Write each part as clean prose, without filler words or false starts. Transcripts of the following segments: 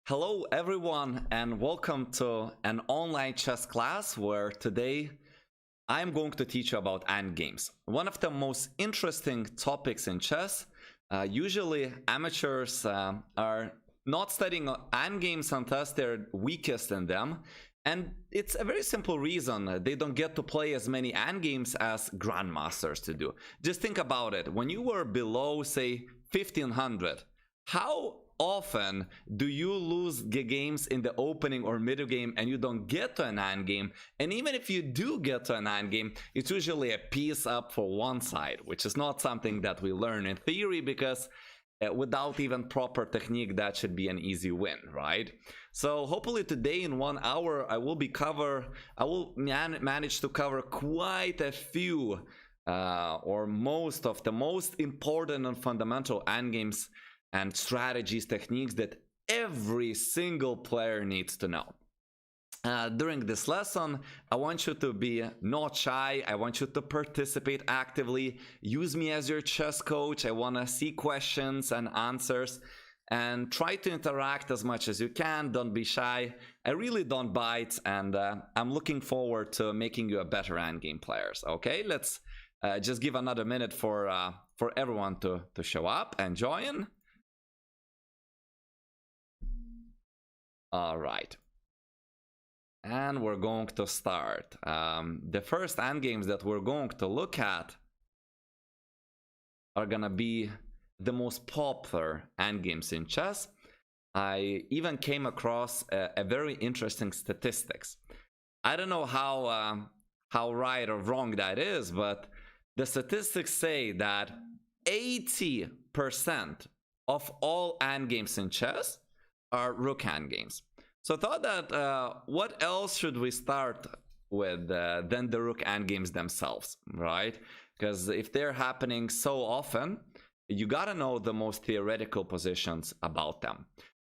Hello everyone and welcome to an online chess class where today I'm going to teach you about endgames. One of the most interesting topics in chess. Usually amateurs are not studying endgames unless they're weakest in them. And it's a very simple reason. They don't get to play as many endgames as grandmasters to do. Just think about it. When you were below, say, 1500, how often do you lose games in the opening or middle game and you don't get to an endgame? And even if you do get to an endgame, it's usually a piece up for one side, which is not something that we learn in theory because without even proper technique, that should be an easy win, right? So hopefully today in 1 hour, I will manage to cover quite a few or most of the most important and fundamental endgames and strategies, techniques that every single player needs to know. During this lesson, I want you to be not shy. I want you to participate actively. Use me as your chess coach. I want to see questions and answers and try to interact as much as you can. Don't be shy. I really don't bite, and I'm looking forward to making you a better endgame players. Okay, let's just give another minute for everyone to show up and join. All right. And we're going to start. The first endgames that we're going to look at are gonna be the most popular endgames in chess. I even came across a very interesting statistics. I don't know how right or wrong that is, but the statistics say that 80% of all endgames in chess are rook endgames. So I thought that what else should we start with than the rook endgames themselves, right? Because if they're happening so often, you gotta know the most theoretical positions about them.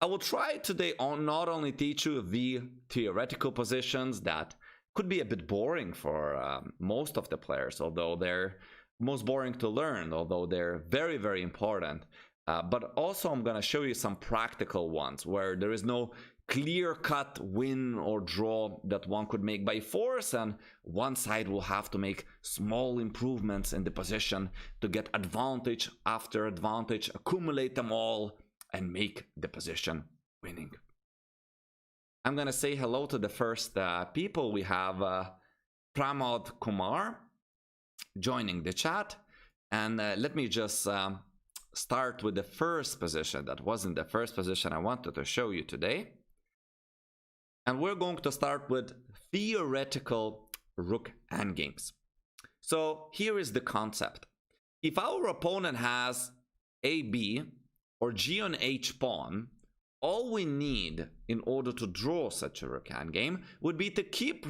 I will try today on not only teach you the theoretical positions that could be a bit boring for most of the players, although they're most boring to learn, although they're very, very important. But also I'm gonna show you some practical ones where there is no clear-cut win or draw that one could make by force, and one side will have to make small improvements in the position to get advantage after advantage, accumulate them all, and make the position winning. I'm gonna say hello to the first people. We have Pramod Kumar joining the chat, and let me just start with the first position. That wasn't the first position I wanted to show you today. And we're going to start with theoretical rook endgames. So here is the concept. If our opponent has AB or G on H pawn, all we need in order to draw such a rook endgame would be to keep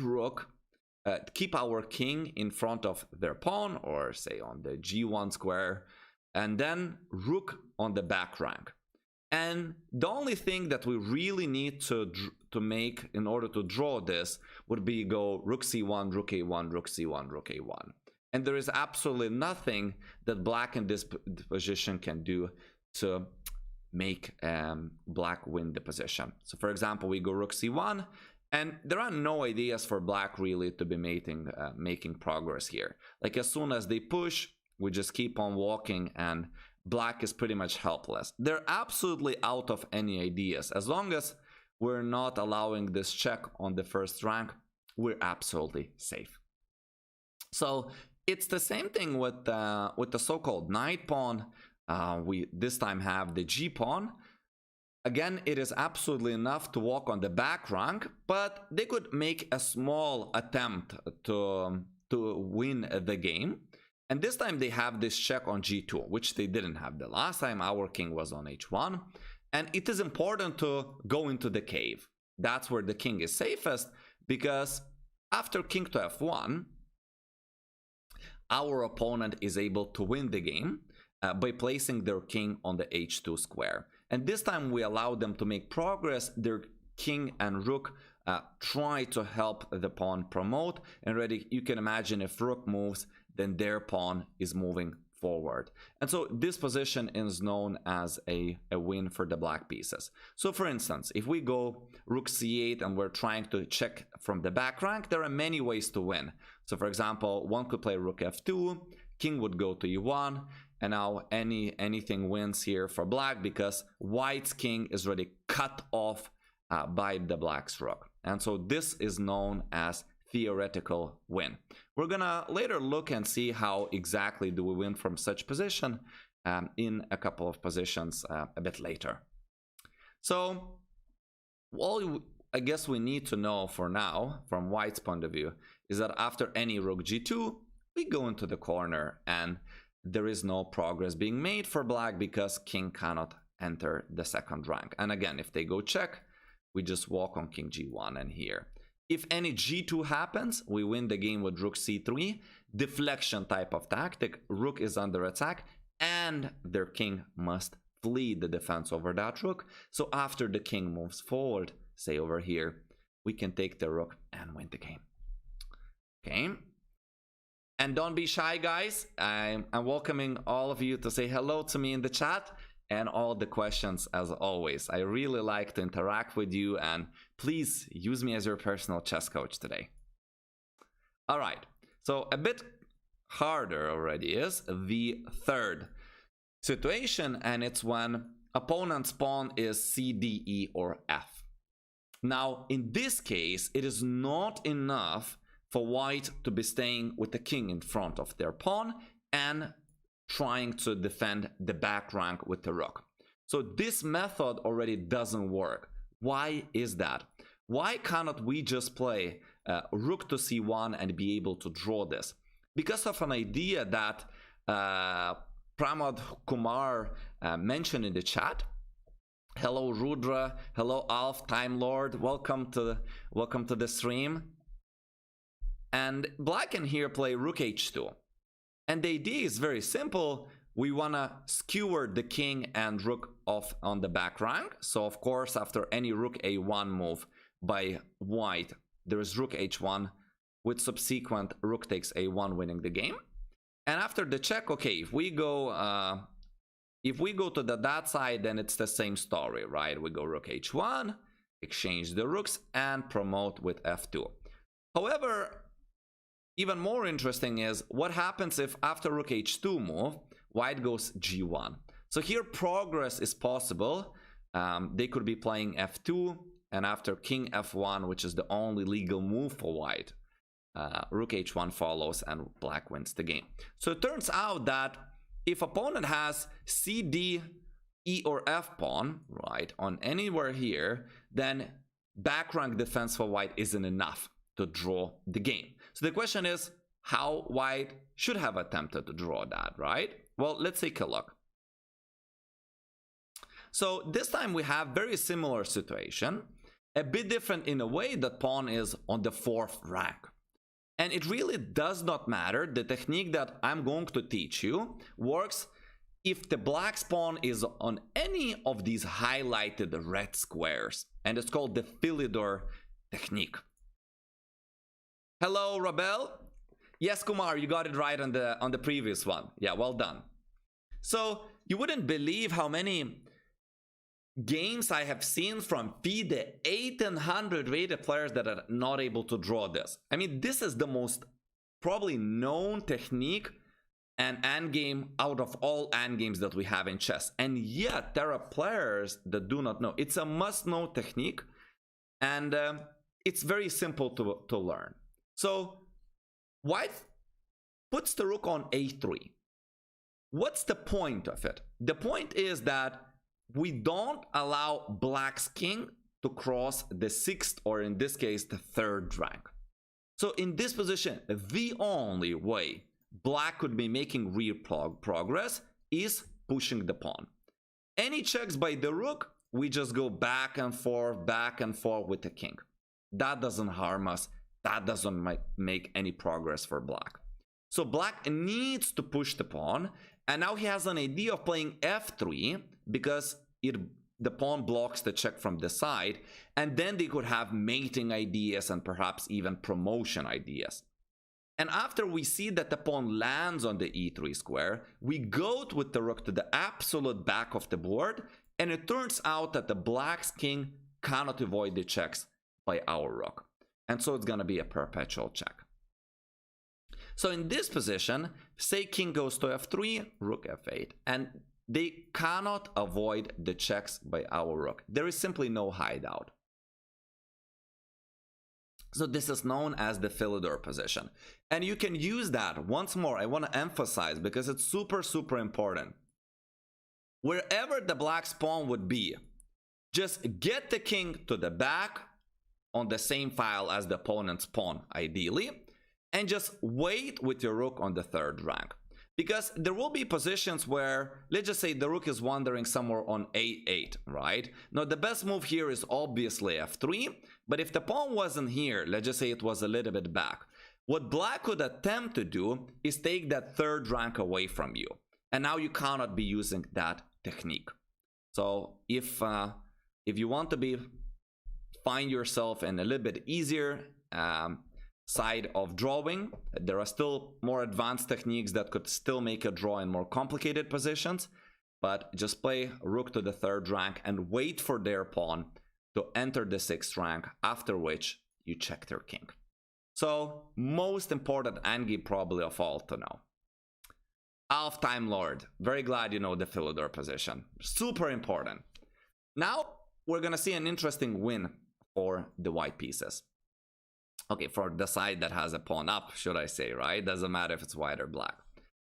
our king in front of their pawn, or say on the G1 square, and then rook on the back rank. And the only thing that we really need to make in order to draw this would be go rook c1, rook a1, rook c1, rook a1. And there is absolutely nothing that black in this position can do to make black win the position. So for example, we go rook c1, and there are no ideas for black really to be making progress here. Like as soon as they push, we just keep on walking and black is pretty much helpless. They're absolutely out of any ideas. As long as we're not allowing this check on the first rank, we're absolutely safe. So it's the same thing with the so-called knight pawn. We this time have the G pawn. Again, it is absolutely enough to walk on the back rank, but they could make a small attempt to win the game. And this time they have this check on G2, which they didn't have the last time. Our king was on H1. And it is important to go into the cave. That's where the king is safest, because after king to F1, our opponent is able to win the game by placing their king on the H2 square. And this time we allow them to make progress. Their king and rook try to help the pawn promote. And already you can imagine if rook moves, then their pawn is moving forward. And so this position is known as a win for the black pieces. So for instance, if we go rook c8 and we're trying to check from the back rank, there are many ways to win. So for example, one could play rook f2, king would go to e1, and now anything wins here for black because white's king is already cut off by the black's rook. And so this is known as theoretical win. We're gonna later look and see how exactly do we win from such position in a couple of positions a bit later. So all I guess we need to know for now from white's point of view is that after any rook g2 we go into the corner and there is no progress being made for black because king cannot enter the second rank. And again, if they go check, we just walk on king g1 and here. If any g2 happens, we win the game with rook c3, deflection type of tactic, rook is under attack, and their king must flee the defense over that rook. So after the king moves forward, say over here, we can take the rook and win the game. Okay? And don't be shy, guys. I'm welcoming all of you to say hello to me in the chat and all the questions as always. I really like to interact with you, and please use me as your personal chess coach today. All right, so a bit harder already is the third situation, and it's when opponent's pawn is c, d, e, or f. Now, in this case, it is not enough for white to be staying with the king in front of their pawn and trying to defend the back rank with the rook. So this method already doesn't work. Why is that? Why cannot we just play rook to c1 and be able to draw this? Because of an idea that Pramod Kumar mentioned in the chat. Hello Rudra, hello Alf, Time Lord, welcome to the stream. And black can here play rook h2. And the idea is very simple. We want to skewer the king and rook off on the back rank. So of course, after any rook a1 move by white, there is rook h1 with subsequent rook takes a1 winning the game. And after the check, okay, if we go to that side, then it's the same story, right? We go rook h1, exchange the rooks, and promote with f2. However, even more interesting is what happens if after rook h2 move, white goes g1. So here progress is possible. They could be playing f2, and after king f1, which is the only legal move for white, rook h1 follows and black wins the game. So it turns out that if opponent has c, d, e, or f pawn, right, on anywhere here, then back rank defense for white isn't enough to draw the game. So the question is how white should have attempted to draw that, right? Well, let's take a look. So this time we have very similar situation, a bit different in a way that pawn is on the 4th rank. And it really does not matter. The technique that I'm going to teach you works if the black's pawn is on any of these highlighted red squares. And it's called the Philidor technique. Hello, Rabel. Yes, Kumar, you got it right on the previous one. Yeah, well done. So you wouldn't believe how many games I have seen from FIDE 1800 rated players that are not able to draw this. I mean, this is the most probably known technique and endgame out of all endgames that we have in chess. And yet there are players that do not know. It's a must-know technique, and it's very simple to learn. So white puts the rook on a3. What's the point of it? The point is that we don't allow black's king to cross the 6th, or in this case, the 3rd rank. So in this position, the only way black could be making real progress is pushing the pawn. Any checks by the rook, we just go back and forth with the king. That doesn't harm us. That doesn't make any progress for black. So black needs to push the pawn, and now he has an idea of playing f3 because the pawn blocks the check from the side, and then they could have mating ideas and perhaps even promotion ideas. And after we see that the pawn lands on the e3 square, we go with the rook to the absolute back of the board, and it turns out that the black's king cannot avoid the checks by our rook. And so it's going to be a perpetual check. So in this position, say king goes to f3, rook f8, and they cannot avoid the checks by our rook. There is simply no hideout. So this is known as the Philidor position. And you can use that, once more, I want to emphasize because it's super, super important. Wherever the black's pawn would be, just get the king to the back on the same file as the opponent's pawn, ideally, and just wait with your rook on the third rank. Because there will be positions where, let's just say the rook is wandering somewhere on a8, right? Now the best move here is obviously f3, but if the pawn wasn't here, let's just say it was a little bit back, what black could attempt to do is take that third rank away from you. And now you cannot be using that technique. So if you want to find yourself in a little bit easier side of drawing, there are still more advanced techniques that could still make a draw in more complicated positions, but just play rook to the third rank and wait for their pawn to enter the sixth rank, after which you check their king. So most important endgame probably of all to know. Half Time Lord, very glad you know the Philidor position, super important. Now we're gonna see an interesting win for the white pieces. Okay, for the side that has a pawn up, should I say, right? Doesn't matter if it's white or black.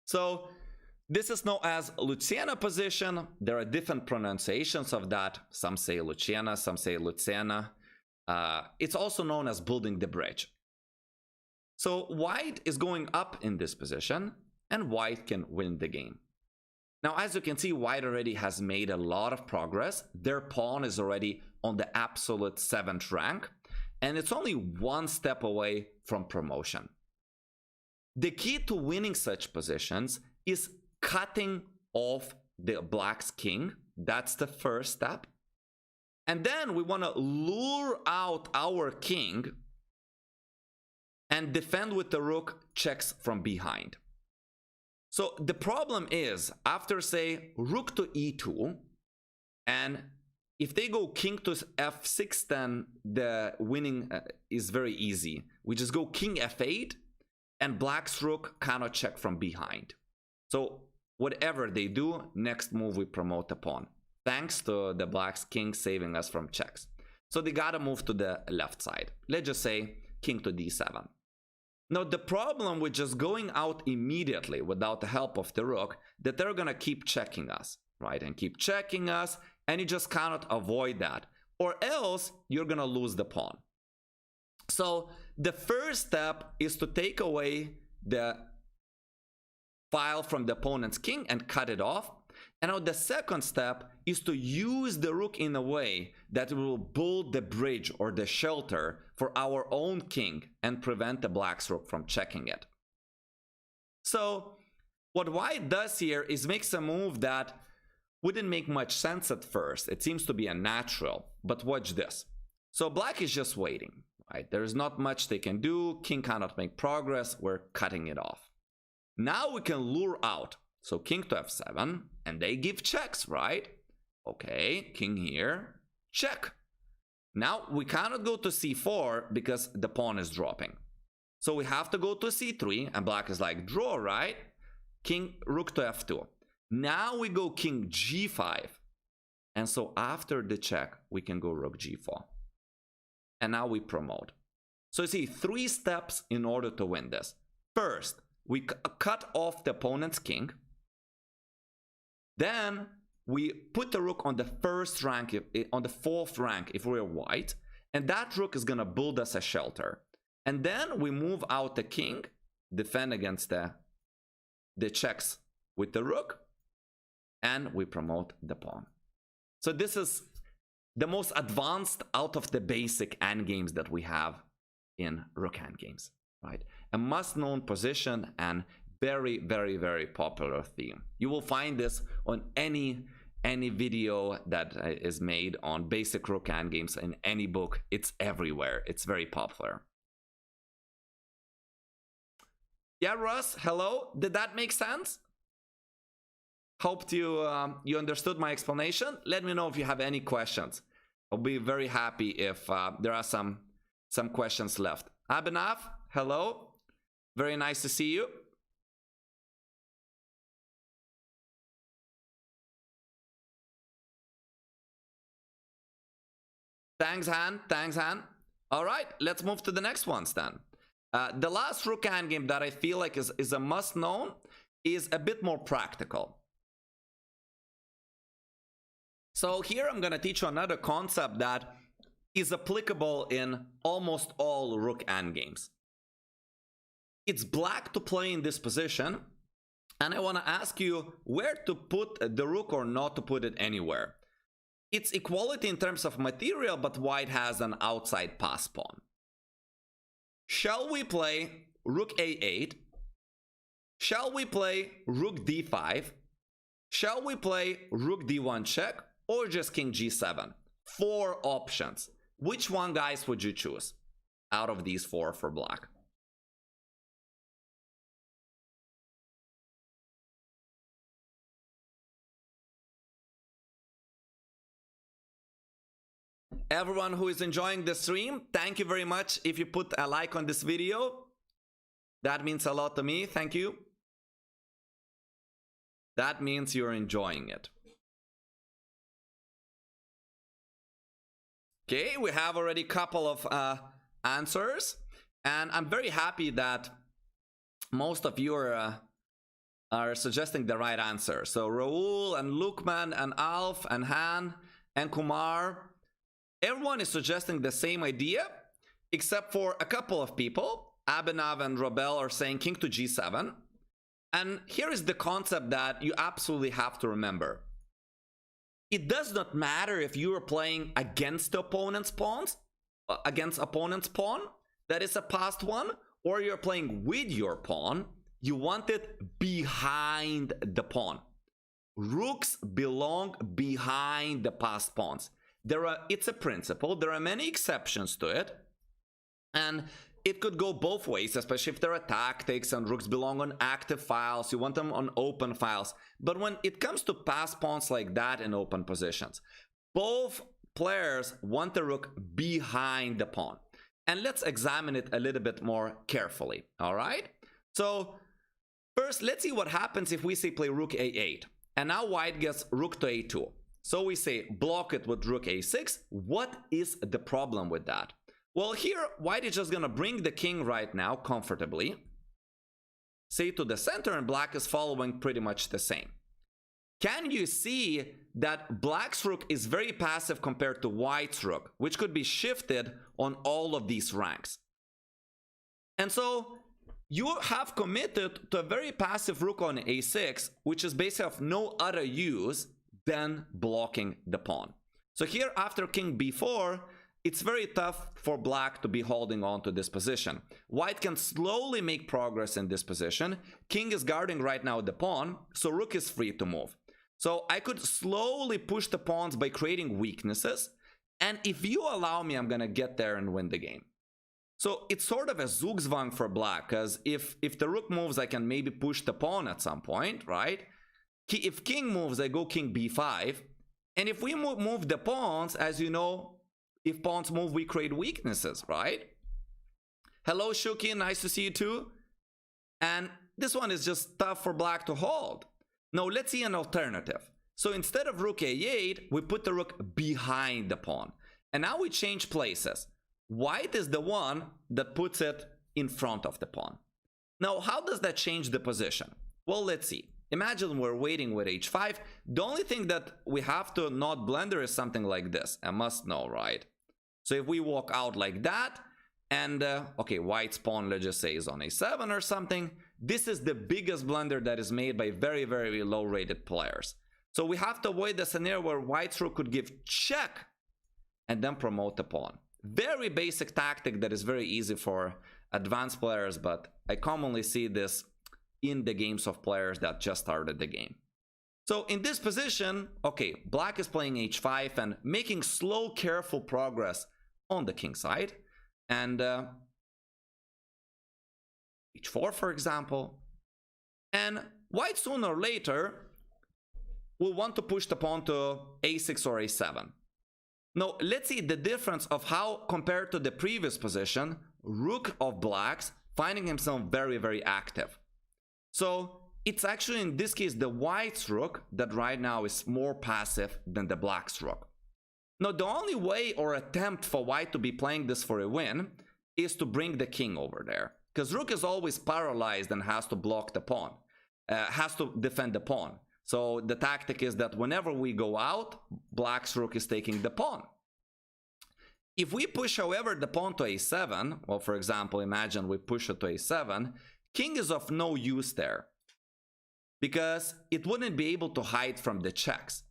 So this is known as Luciana position. There are different pronunciations of that. Some say Luciana, some say Luciana. It's also known as building the bridge. So white is going up in this position, and white can win the game. Now, as you can see, white already has made a lot of progress. Their pawn is already on the absolute 7th rank. And it's only one step away from promotion. The key to winning such positions is cutting off the black's king. That's the first step. And then we want to lure out our king and defend with the rook checks from behind. So the problem is, after say rook to e2, and if they go king to f6, then the winning is very easy. We just go king f8, and black's rook cannot check from behind. So whatever they do, next move we promote the pawn, thanks to the black's king saving us from checks. So they gotta move to the left side. Let's just say king to d7. Now the problem with just going out immediately without the help of the rook, that they're gonna keep checking us, right? And keep checking us, and you just cannot avoid that, or else you're gonna lose the pawn. So the first step is to take away the file from the opponent's king and cut it off. And now the second step is to use the rook in a way that will build the bridge or the shelter for our own king and prevent the black's rook from checking it. So what white does here is makes a move that wouldn't make much sense at first. It seems to be a natural, but watch this. So black is just waiting, right? There's not much they can do. King cannot make progress. We're cutting it off. Now we can lure out. So king to f7, and they give checks, right? Okay, king here, check. Now we cannot go to c4 because the pawn is dropping. So we have to go to c3, and black is like, draw, right? King, rook to f2. Now we go king g5. And so after the check, we can go rook g4. And now we promote. So you see, 3 steps in order to win this. First, we cut off the opponent's king. Then we put the rook on the first rank, on the 4th rank if we're white. And that rook is going to build us a shelter. And then we move out the king, defend against the checks with the rook. And we promote the pawn. So this is the most advanced out of the basic endgames that we have in rook endgames, right? A must-known position and very, very, very popular theme. You will find this on any video that is made on basic rook endgames in any book. It's everywhere. It's very popular. Yeah, Russ, hello. Did that make sense? Hoped you you understood my explanation. Let me know if you have any questions. I'll be very happy if there are some questions left. Abhinav, hello. Very nice to see you. Thanks, Han. Thanks, Han. All right, let's move to the next ones then. The last rook endgame that I feel like is a must-known is a bit more practical. So here I'm going to teach you another concept that is applicable in almost all rook endgames. It's black to play in this position, and I want to ask you where to put the rook or not to put it anywhere. It's equality in terms of material, but white has an outside pass pawn. Shall we play rook a8? Shall we play rook d5? Shall we play rook d1 check? Or just king g7? 4 options. Which one, guys, would you choose out of these 4 for black? Everyone who is enjoying the stream, thank you very much. If you put a like on this video, that means a lot to me. Thank you. That means you're enjoying it. Okay, we have already a couple of answers, and I'm very happy that most of you are suggesting the right answer. So Raul and Lukman and Alf and Han and Kumar, everyone is suggesting the same idea, except for a couple of people. Abhinav and Robel are saying king to g7. And here is the concept that you absolutely have to remember. It does not matter if you are playing against the opponent's pawns, that is a passed one, or you're playing with your pawn. You want it behind the pawn. Rooks belong behind the passed pawns. It's a principle. There are many exceptions to it, and it could go both ways, especially if there are tactics and rooks belong on active files. You want them on open files. But when it comes to pass pawns like that in open positions, both players want the rook behind the pawn. And let's examine it a little bit more carefully, all right? So first, let's see what happens if we say play rook a8. And now white gets rook to a2. So we say block it with rook a6. What is the problem with that? Well, here, white is just going to bring the king right now comfortably, say to the center, and black is following pretty much the same. Can you see that black's rook is very passive compared to white's rook, which could be shifted on all of these ranks? And so you have committed to a very passive rook on a6, which is basically of no other use than blocking the pawn. So here, after king b4, it's very tough for black to be holding on to this position. White can slowly make progress in this position. King is guarding right now the pawn, so rook is free to move. So I could slowly push the pawns by creating weaknesses, and if you allow me, I'm gonna get there and win the game. So it's sort of a zugzwang for black, because if the rook moves, I can maybe push the pawn at some point, right? If king moves, I go king b5, and if we move the pawns, as you know, if pawns move, we create weaknesses, right? Hello, Shuki, nice to see you too. And this one is just tough for black to hold. Now, let's see an alternative. So instead of rook a8, we put the rook behind the pawn. And now we change places. White is the one that puts it in front of the pawn. Now, how does that change the position? Well, let's see. Imagine we're waiting with h5. The only thing that we have to not blunder is something like this. I must know, right? So if we walk out like that, and okay, white's pawn, let's just say, is on a7 or something, this is the biggest blunder that is made by very, very low-rated players. So we have to avoid the scenario where white's rook could give check and then promote the pawn. Very basic tactic that is very easy for advanced players, but I commonly see this in the games of players that just started the game. So in this position, okay, black is playing h5 and making slow, careful progress on the king side. And h4, for example. And white sooner or later will want to push the pawn to a6 or a7. Now, let's see the difference of how, compared to the previous position, rook of blacks finding himself very, very active. So it's actually, in this case, the white's rook that right now is more passive than the black's rook. Now, the only way or attempt for white to be playing this for a win is to bring the king over there, because rook is always paralyzed and has to block the pawn, has to defend the pawn. So the tactic is that whenever we go out, black's rook is taking the pawn. If we push, however, the pawn to a7, well, for example, imagine we push it to a7, king is of no use there, because it wouldn't be able to hide from the checks.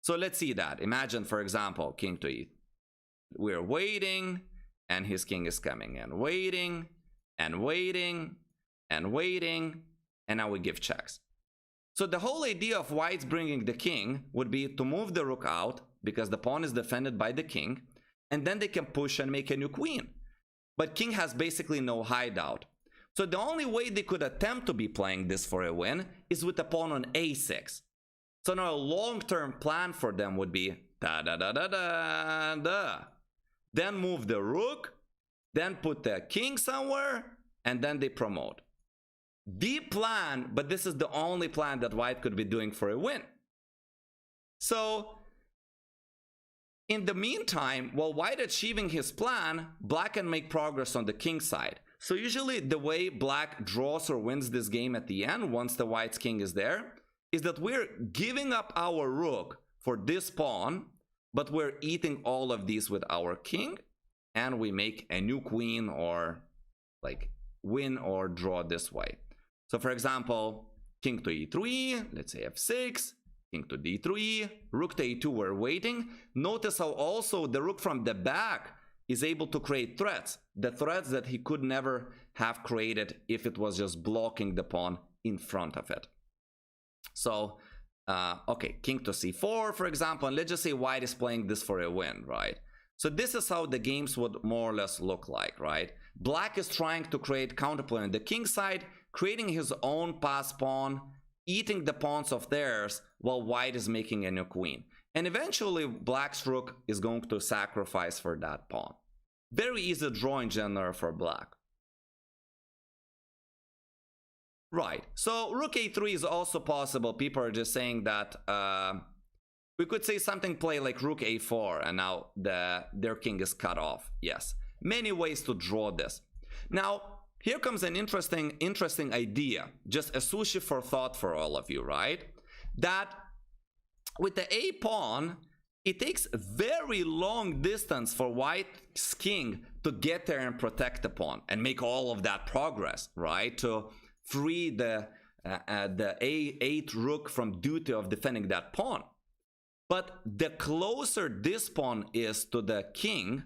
So let's see that. Imagine, for example, king to e. We're waiting, and his king is coming in. Waiting, and waiting, and waiting, and now we give checks. So the whole idea of white's bringing the king would be to move the rook out, because the pawn is defended by the king, and then they can push and make a new queen. But king has basically no hideout. So the only way they could attempt to be playing this for a win is with the pawn on a6. So now a long-term plan for them would be da-da-da-da-da-da. Then move the rook, then put the king somewhere, and then they promote. The plan, but this is the only plan that white could be doing for a win. So in the meantime, while white achieving his plan, black can make progress on the king side. So usually the way black draws or wins this game at the end, once the white's king is there, is that we're giving up our rook for this pawn, but we're eating all of these with our king, and we make a new queen, or like win or draw this way. So for example, king to e3, let's say f6, king to d3, rook to a2, we're waiting. Notice how also the rook from the back is able to create threats. The threats that he could never have created if it was just blocking the pawn in front of it. So, okay, king to c4, for example, and let's just say white is playing this for a win, right? So this is how the games would more or less look like, right? Black is trying to create counterplay on the king side, creating his own pass pawn, eating the pawns of theirs, while white is making a new queen. And eventually, black's rook is going to sacrifice for that pawn. Very easy draw in general for black. Right, so rook a3 is also possible. People are just saying that we could say something play like rook a4, and now their king is cut off. Yes, many ways to draw this. Now, here comes an interesting idea, just a sushi for thought for all of you, right? That with the a pawn, it takes very long distance for white's king to get there and protect the pawn and make all of that progress, right? To free the a8 rook from duty of defending that pawn. But the closer this pawn is to the king,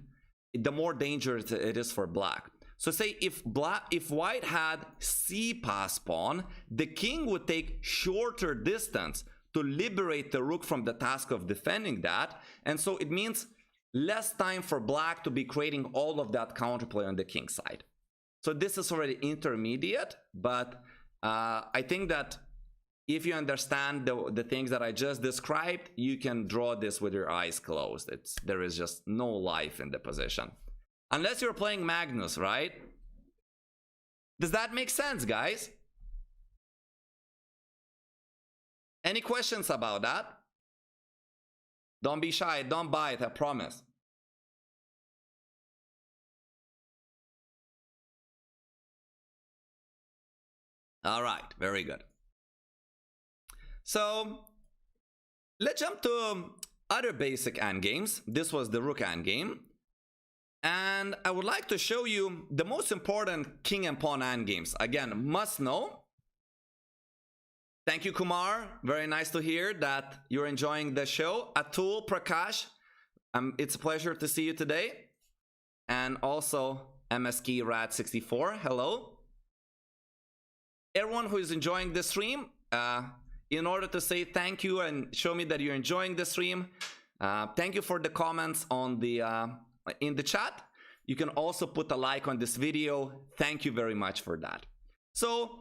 the more dangerous it is for black. So say if white had c pass pawn, the king would take shorter distance to liberate the rook from the task of defending that, and so it means less time for black to be creating all of that counterplay on the king side. So this is already intermediate, but I think that if you understand the things that I just described, you can draw this with your eyes closed. There is just no life in the position. Unless you're playing Magnus, right? Does that make sense, guys? Any questions about that? Don't be shy, don't bite, I promise. All right, very good. So let's jump to other basic endgames. This was the rook endgame. And I would like to show you the most important king and pawn endgames. Again, must know. Thank you, Kumar. Very nice to hear that you're enjoying the show. Atul, Prakash, it's a pleasure to see you today. And also MSK Rat64, hello. Everyone who is enjoying the stream, in order to say thank you and show me that you're enjoying the stream, thank you for the comments on the in the chat. You can also put a like on this video. Thank you very much for that. So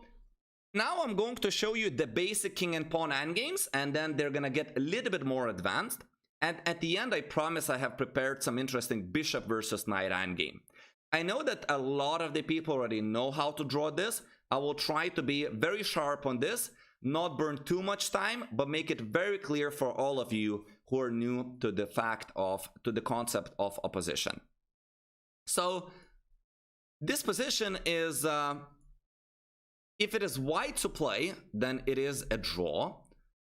now I'm going to show you the basic king and pawn endgames, and then they're gonna get a little bit more advanced. And at the end, I promise I have prepared some interesting bishop versus knight endgame. I know that a lot of the people already know how to draw this. I will try to be very sharp on this, not burn too much time, but make it very clear for all of you who are new to the concept of opposition. So this position is, if it is white to play, then it is a draw.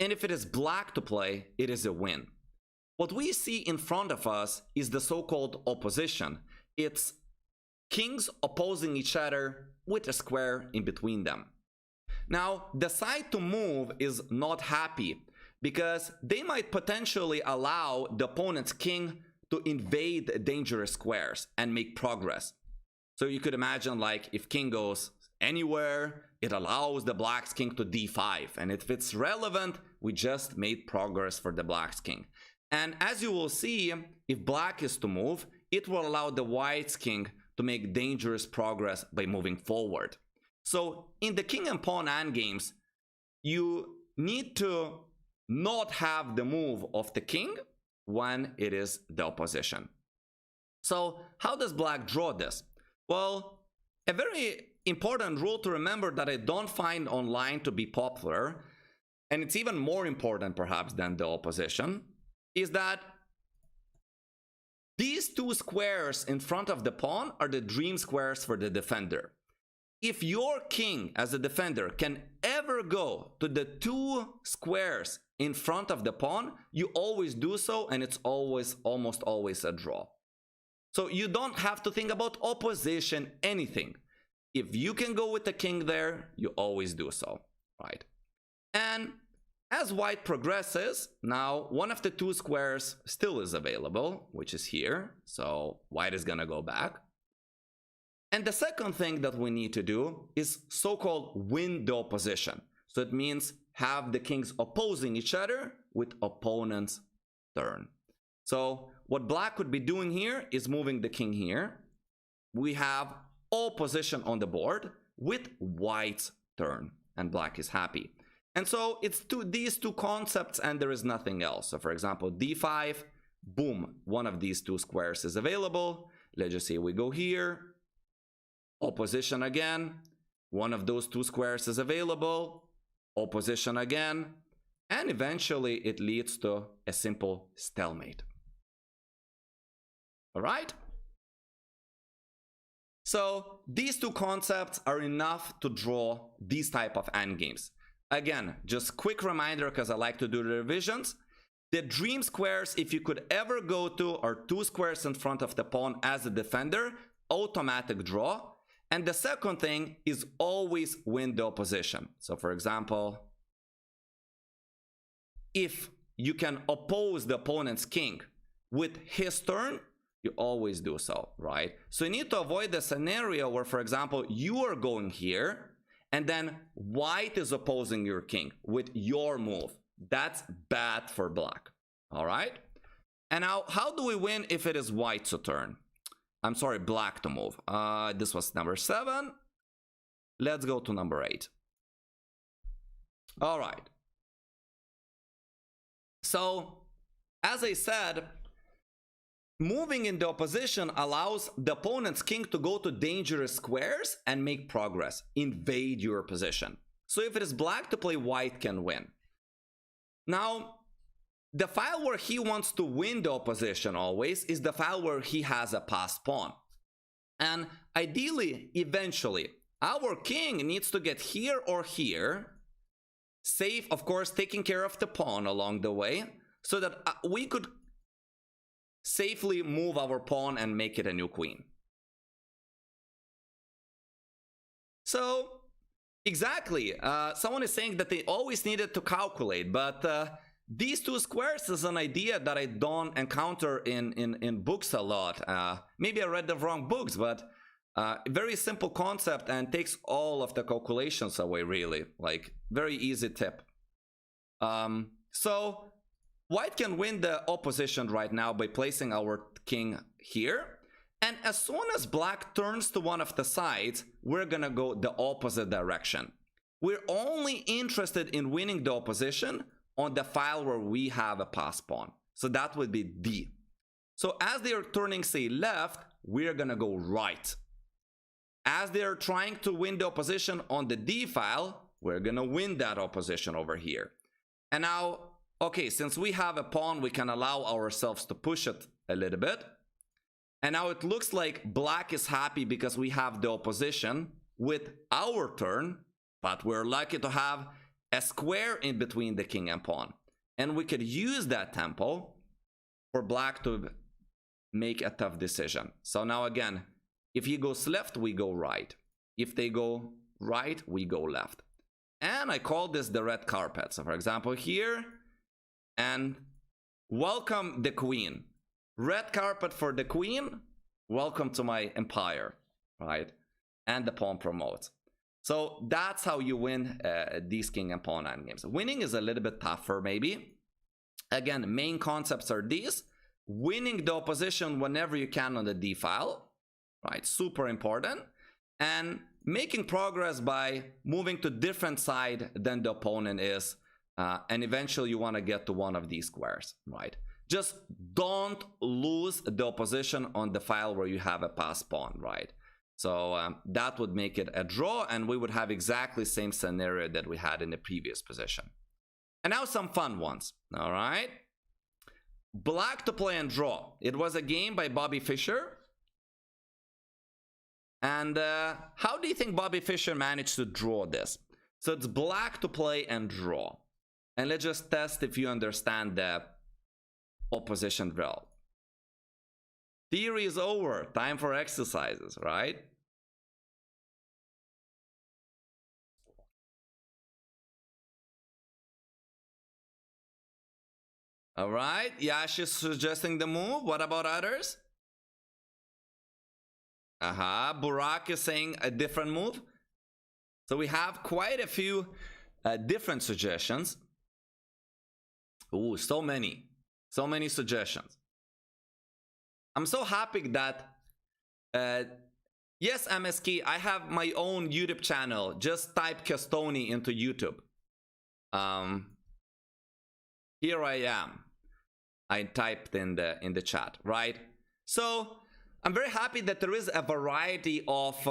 And if it is black to play, it is a win. What we see in front of us is the so-called opposition. It's kings opposing each other with a square in between them. Now, the side to move is not happy because they might potentially allow the opponent's king to invade dangerous squares and make progress. So you could imagine, like, if king goes anywhere, it allows the black's king to d5. And if it's relevant, we just made progress for the black's king. And as you will see, if black is to move, it will allow the white's king to make dangerous progress by moving forward. So in the king and pawn endgames, you need to not have the move of the king when it is the opposition. So how does black draw this? Well, a very important rule to remember that I don't find online to be popular, and it's even more important perhaps than the opposition, is that these two squares in front of the pawn are the dream squares for the defender. If your king as a defender can ever go to the two squares in front of the pawn, you always do so, and it's almost always a draw. So you don't have to think about opposition, anything. If you can go with the king there, you always do so, right? And as white progresses, now one of the two squares still is available, which is here. So white is gonna go back. And the second thing that we need to do is so-called win the opposition. So it means have the kings opposing each other with opponent's turn. So what black would be doing here is moving the king here. We have all position on the board with white's turn, and black is happy. And so it's these two concepts, and there is nothing else. So for example, d5, boom, one of these two squares is available. Let's just say we go here, opposition again, one of those two squares is available, opposition again, and eventually it leads to a simple stalemate. All right? So these two concepts are enough to draw these type of endgames. Again, just quick reminder, because I like to do the revisions. The dream squares, if you could ever go to, are two squares in front of the pawn as a defender, automatic draw. And the second thing is always win the opposition. So for example, if you can oppose the opponent's king with his turn, you always do so, right? So you need to avoid the scenario where, for example, you are going here and then white is opposing your king with your move. That's bad for black, all right? And now, how do we win if it is white to turn? I'm sorry, black to move. This was number 7. Let's go to number 8. All right. So, as I said, moving in the opposition allows the opponent's king to go to dangerous squares and make progress, invade your position. So if it is black to play, white can win. Now, the file where he wants to win the opposition always is the file where he has a passed pawn. And ideally, eventually, our king needs to get here or here, safe, of course, taking care of the pawn along the way, so that we could safely move our pawn and make it a new queen. So, exactly, someone is saying that they always needed to calculate, but these two squares is an idea that I don't encounter in books a lot. Maybe I read the wrong books, but very simple concept and takes all of the calculations away, really. Like, very easy tip. So, white can win the opposition right now by placing our king here. And as soon as black turns to one of the sides, we're gonna go the opposite direction. We're only interested in winning the opposition on the file where we have a pass pawn. So that would be D. So as they are turning, say, left, we're gonna go right. As they're trying to win the opposition on the D file, we're gonna win that opposition over here. And now, okay, since we have a pawn, we can allow ourselves to push it a little bit. And now it looks like black is happy because we have the opposition with our turn, but we're lucky to have a square in between the king and pawn. And we could use that tempo for black to make a tough decision. So now again, if he goes left, we go right. If they go right, we go left. And I call this the red carpet. So for example, here, and welcome the queen. Red carpet for the queen. Welcome to my empire, right? And the pawn promotes. So that's how you win these king and pawn endgames. Winning is a little bit tougher, maybe. Again, main concepts are these. Winning the opposition whenever you can on the D file, right? Super important. And making progress by moving to different side than the opponent is. And eventually you want to get to one of these squares, right? Just don't lose the opposition on the file where you have a pass pawn, right? So that would make it a draw, and we would have exactly the same scenario that we had in the previous position. And now some fun ones, all right? Black to play and draw. It was a game by Bobby Fischer. And how do you think Bobby Fischer managed to draw this? So it's black to play and draw. And let's just test if you understand the opposition drill. Theory is over. Time for exercises, right? All right. Yash is suggesting the move. What about others? Burak is saying a different move. So we have quite a few different suggestions. Ooh, so many. So many suggestions. I'm so happy that yes, MSK, I have my own YouTube channel. Just type Kestony into YouTube. Here I am. I typed in the chat, right? So I'm very happy that there is a variety of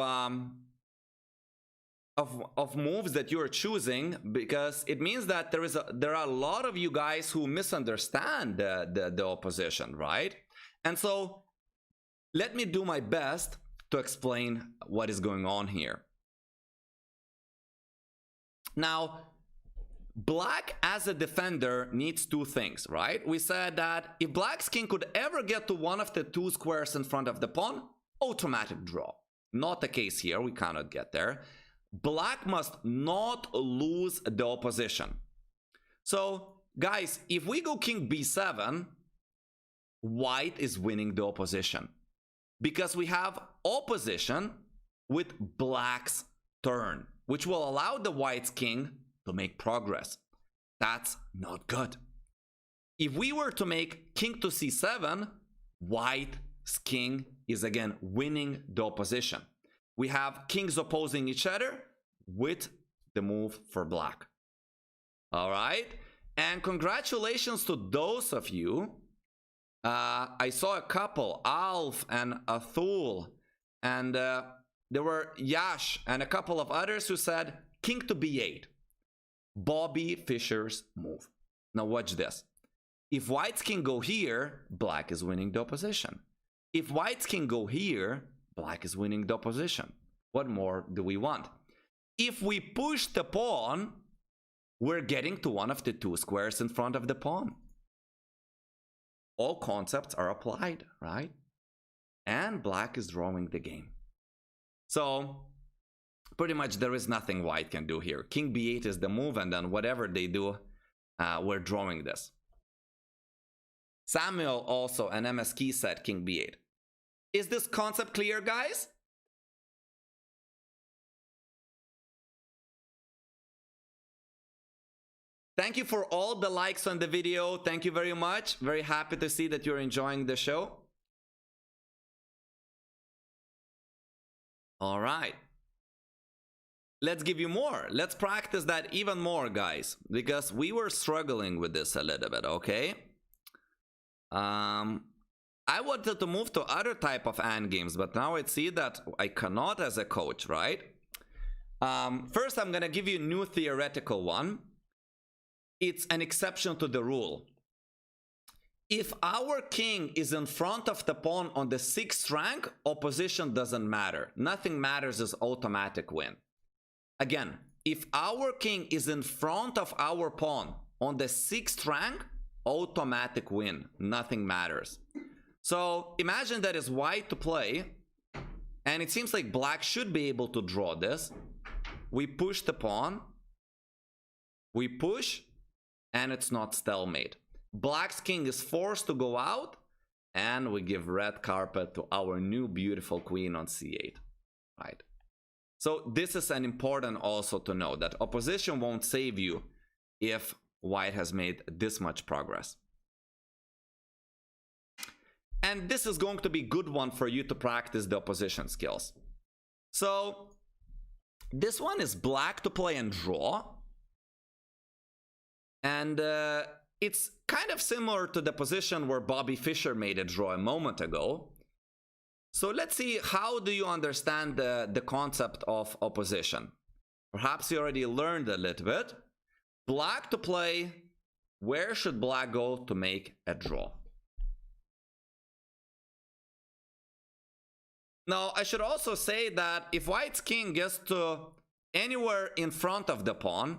moves that you're choosing, because it means that there are a lot of you guys who misunderstand the opposition, right? And so let me do my best to explain what is going on here. Now, black as a defender needs two things, right? We said that if black's king could ever get to one of the two squares in front of the pawn, automatic draw. Not the case here, we cannot get there. Black must not lose the opposition. So, guys, if we go king b7, white is winning the opposition, because we have opposition with black's turn, which will allow the white's king to make progress. That's not good. If we were to make king to c7, white's king is again winning the opposition. We have kings opposing each other with the move for black. All right, and congratulations to those of you. I saw a couple, Alf and Athul, and there were Yash and a couple of others who said king to b8. Bobby Fischer's move. Now watch this. If white's king go here, black is winning the opposition. If white's king go here, black is winning the opposition. What more do we want? If we push the pawn, we're getting to one of the two squares in front of the pawn. All concepts are applied, right? And black is drawing the game. So pretty much there is nothing white can do here. King b8 is the move, and then whatever they do, we're drawing this. Samuel also and MSK said king b8. Is this concept clear, guys? Thank you for all the likes on the video. Thank you very much. Very happy to see that you're enjoying the show. All right. Let's give you more. Let's practice that even more, guys, because we were struggling with this a little bit, okay? I wanted to move to other type of end games, but now I see that I cannot as a coach, right? First, I'm gonna give you a new theoretical one. It's an exception to the rule. If our king is in front of the pawn on the 6th rank, opposition doesn't matter. Nothing matters, is automatic win. Again, if our king is in front of our pawn on the 6th rank, automatic win. Nothing matters. So imagine that is white to play, and it seems like black should be able to draw this. We push the pawn, we push, and it's not stalemate. Black's king is forced to go out, and we give red carpet to our new beautiful queen on c8, right? So this is an important also to know, that opposition won't save you if white has made this much progress. And this is going to be a good one for you to practice the opposition skills. So this one is black to play and draw. And it's kind of similar to the position where Bobby Fischer made a draw a moment ago. So let's see, how do you understand the concept of opposition? Perhaps you already learned a little bit. Black to play, where should black go to make a draw? Now, I should also say that if white's king gets to anywhere in front of the pawn,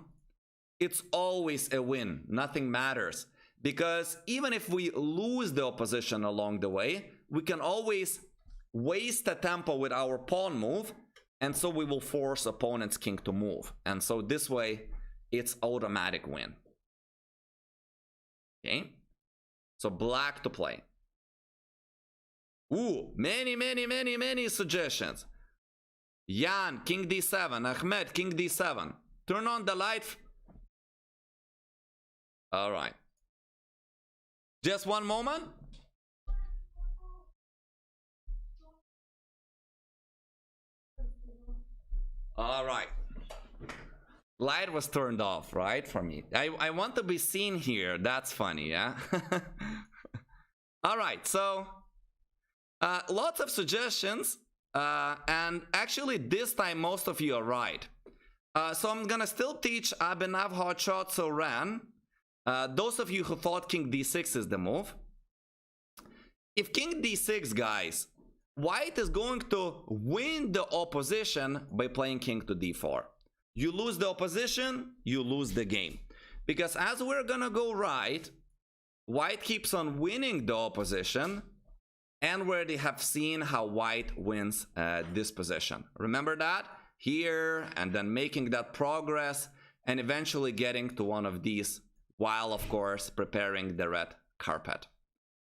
it's always a win. Nothing matters. Because even if we lose the opposition along the way, we can always waste a tempo with our pawn move, and so we will force opponent's king to move. And so this way, it's automatic win. Okay? So black to play. Ooh, many suggestions. Jan, king d7. Ahmed, king d7. Turn on the light. All right. Just one moment. All right. Light was turned off, right, for me. I want to be seen here. That's funny, yeah? All right, so lots of suggestions. And actually, this time, most of you are right. So I'm going to still teach Abhinav Hotshot Soran. Those of you who thought king d6 is the move. If king d6, guys, white is going to win the opposition by playing king to d4. You lose the opposition, you lose the game. Because as we're gonna go right, white keeps on winning the opposition, and we already have seen how white wins this position. Remember that? Here, and then making that progress, and eventually getting to one of these, while of course preparing the red carpet.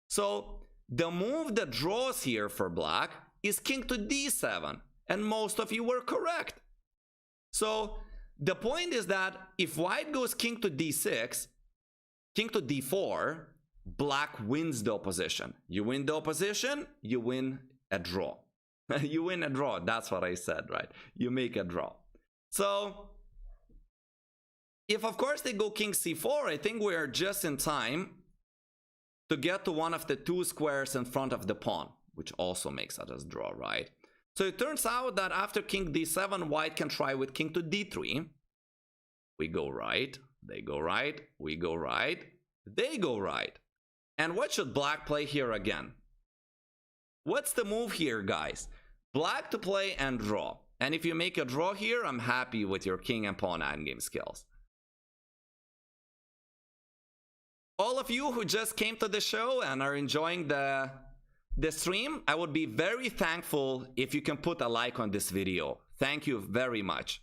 So the move that draws here for black is king to d7, and most of you were correct. So the point is that if white goes king to d6, king to d4, black wins the opposition. You win the opposition, you win a draw. You win a draw, that's what I said, right? You make a draw. So if of course they go king c4, I think we are just in time to get to one of the two squares in front of the pawn, which also makes us a draw, right? So it turns out that after king d7, white can try with king to d3. We go right, they go right, we go right, they go right. And what should black play here again? What's the move here, guys? Black to play and draw. And if you make a draw here, I'm happy with your king and pawn endgame skills. All of you who just came to the show and are enjoying the stream, I would be very thankful if you can put a like on this video. Thank you very much.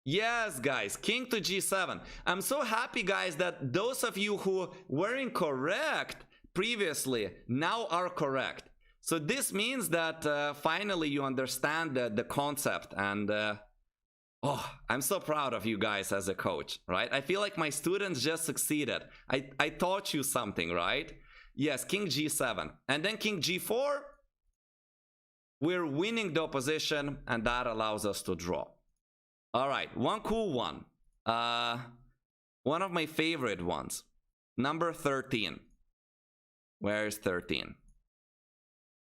Yes, guys, king to g7. I'm so happy, guys, that those of you who were incorrect previously now are correct. So this means that finally you understand the concept, and oh, I'm so proud of you guys as a coach, right? I feel like my students just succeeded. I taught you something, right? Yes, king g7. And then king g4. We're winning the opposition, and that allows us to draw. All right, one cool one. One of my favorite ones. Number 13. Where's 13?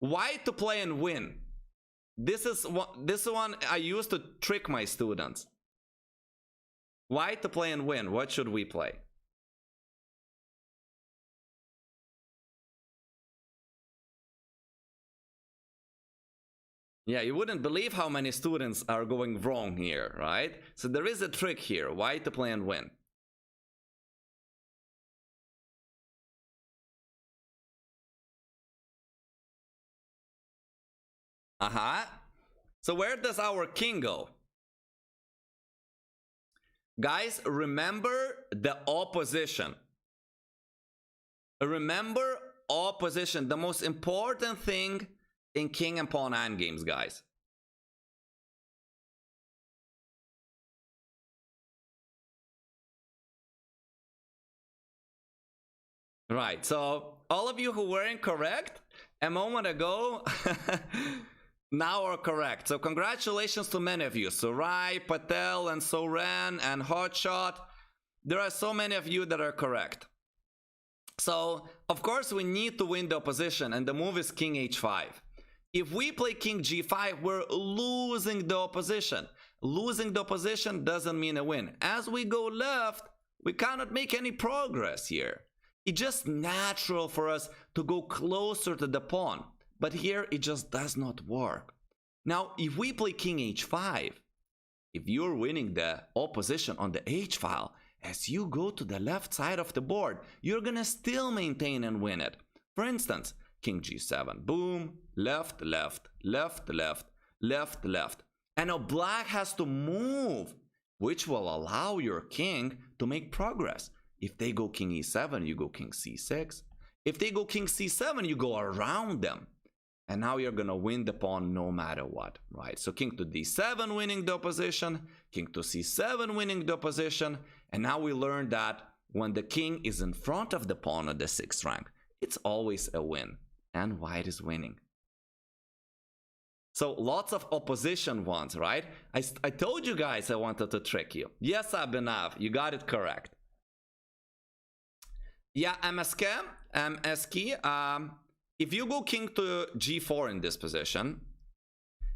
White to play and win. This one I used to trick my students. White to play and win. What should we play? Yeah, you wouldn't believe how many students are going wrong here, right? So there is a trick here. White to play and win. So where does our king go? Guys, remember the opposition. Remember opposition. The most important thing in king and pawn endgames, guys. Right, so all of you who were incorrect a moment ago now are correct. So congratulations to many of you. Surai, Patel, and Soren, and Hotshot. There are so many of you that are correct. So, of course, we need to win the opposition, and the move is king h5. If we play king g5, we're losing the opposition. Losing the opposition doesn't mean a win. As we go left, we cannot make any progress here. It's just natural for us to go closer to the pawn. But here, it just does not work. Now, if we play king h5, if you're winning the opposition on the h file, as you go to the left side of the board, you're gonna still maintain and win it. For instance, king g7, boom, left, left, left, left, left, left. And now black has to move, which will allow your king to make progress. If they go king e7, you go king c6. If they go king c7, you go around them. And now you're gonna win the pawn no matter what, right? So king to d7 winning the opposition, king to c7 winning the opposition, and now we learned that when the king is in front of the pawn at the 6th rank, it's always a win, and white is winning. So lots of opposition ones, right? I told you guys I wanted to trick you. Yes, Abhinav, you got it correct. Yeah, MSK, if you go king to g4 in this position,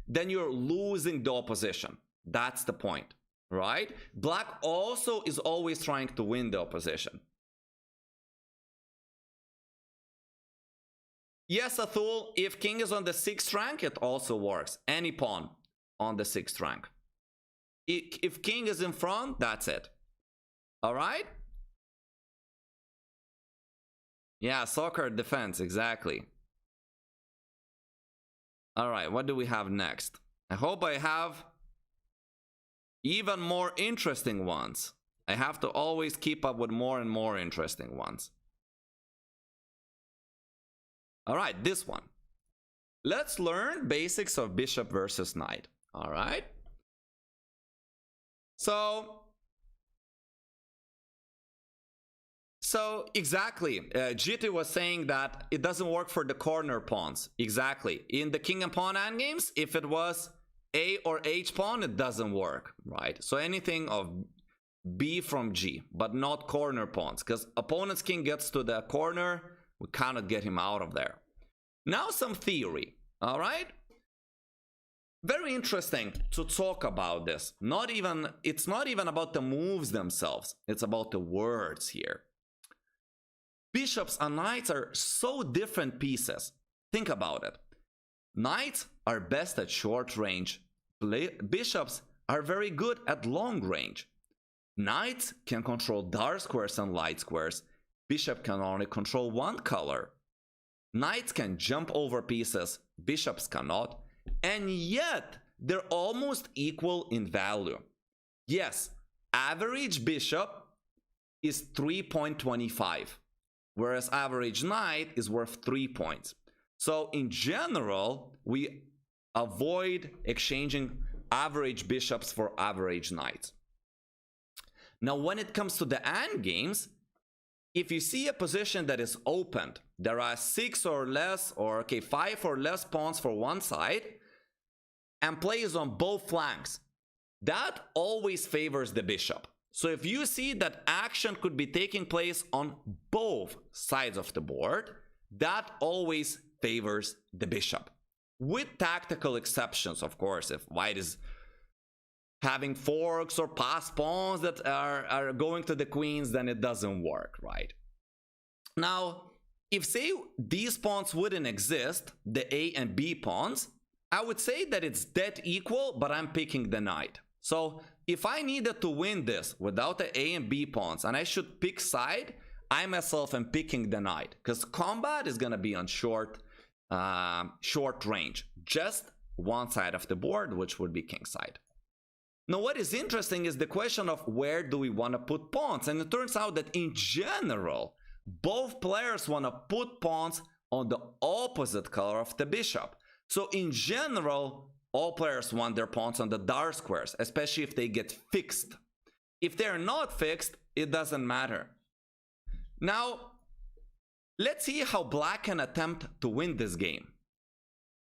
then you're losing the opposition. That's the point, right? Black also is always trying to win the opposition. Yes, Athul, if king is on the 6th rank, it also works. Any pawn on the 6th rank. If king is in front, that's it. All right? Yeah, soccer defense, exactly. All right, what do we have next? I hope I have even more interesting ones. I have to always keep up with more and more interesting ones. All right, this one. Let's learn basics of bishop versus knight. All right. So exactly, GT was saying that it doesn't work for the corner pawns. Exactly. In the king and pawn endgames, if it was A or H pawn, it doesn't work, right? So anything of B from G, but not corner pawns, because opponent's king gets to the corner, we cannot get him out of there. Now some theory, all right? Very interesting to talk about this. It's not even about the moves themselves. It's about the words here. Bishops and knights are so different pieces. Think about it. Knights are best at short range. Bishops are very good at long range. Knights can control dark squares and light squares. Bishop can only control one color. Knights can jump over pieces. Bishops cannot. And yet, they're almost equal in value. Yes, average bishop is 3.25. Whereas average knight is worth 3 points. So in general, we avoid exchanging average bishops for average knights. Now, when it comes to the endgames, if you see a position that is opened, there are 6 or less, or okay, 5 or less pawns for one side, and play is on both flanks, that always favors the bishop. So if you see that action could be taking place on both sides of the board, that always favors the bishop. With tactical exceptions, of course, if white is having forks or passed pawns that are going to the queens, then it doesn't work, right? Now, if say these pawns wouldn't exist, the A and B pawns, I would say that it's dead equal, but I'm picking the knight. So if I needed to win this without the A and B pawns, and I should pick side, I myself am picking the knight, because combat is going to be on short range, just one side of the board, which would be king side. Now, what is interesting is the question of where do we want to put pawns, and it turns out that in general, both players want to put pawns on the opposite color of the bishop. So in general, all players want their pawns on the dark squares, especially if they get fixed. If they're not fixed, it doesn't matter. Now, let's see how black can attempt to win this game.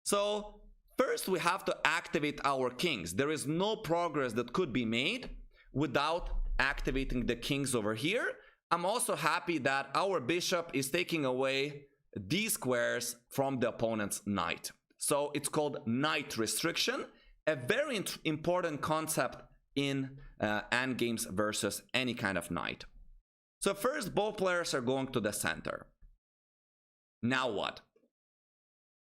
So first, we have to activate our kings. There is no progress that could be made without activating the kings over here. I'm also happy that our bishop is taking away these squares from the opponent's knight. So it's called knight restriction, a very important concept in endgames versus any kind of knight. So first, both players are going to the center. Now what?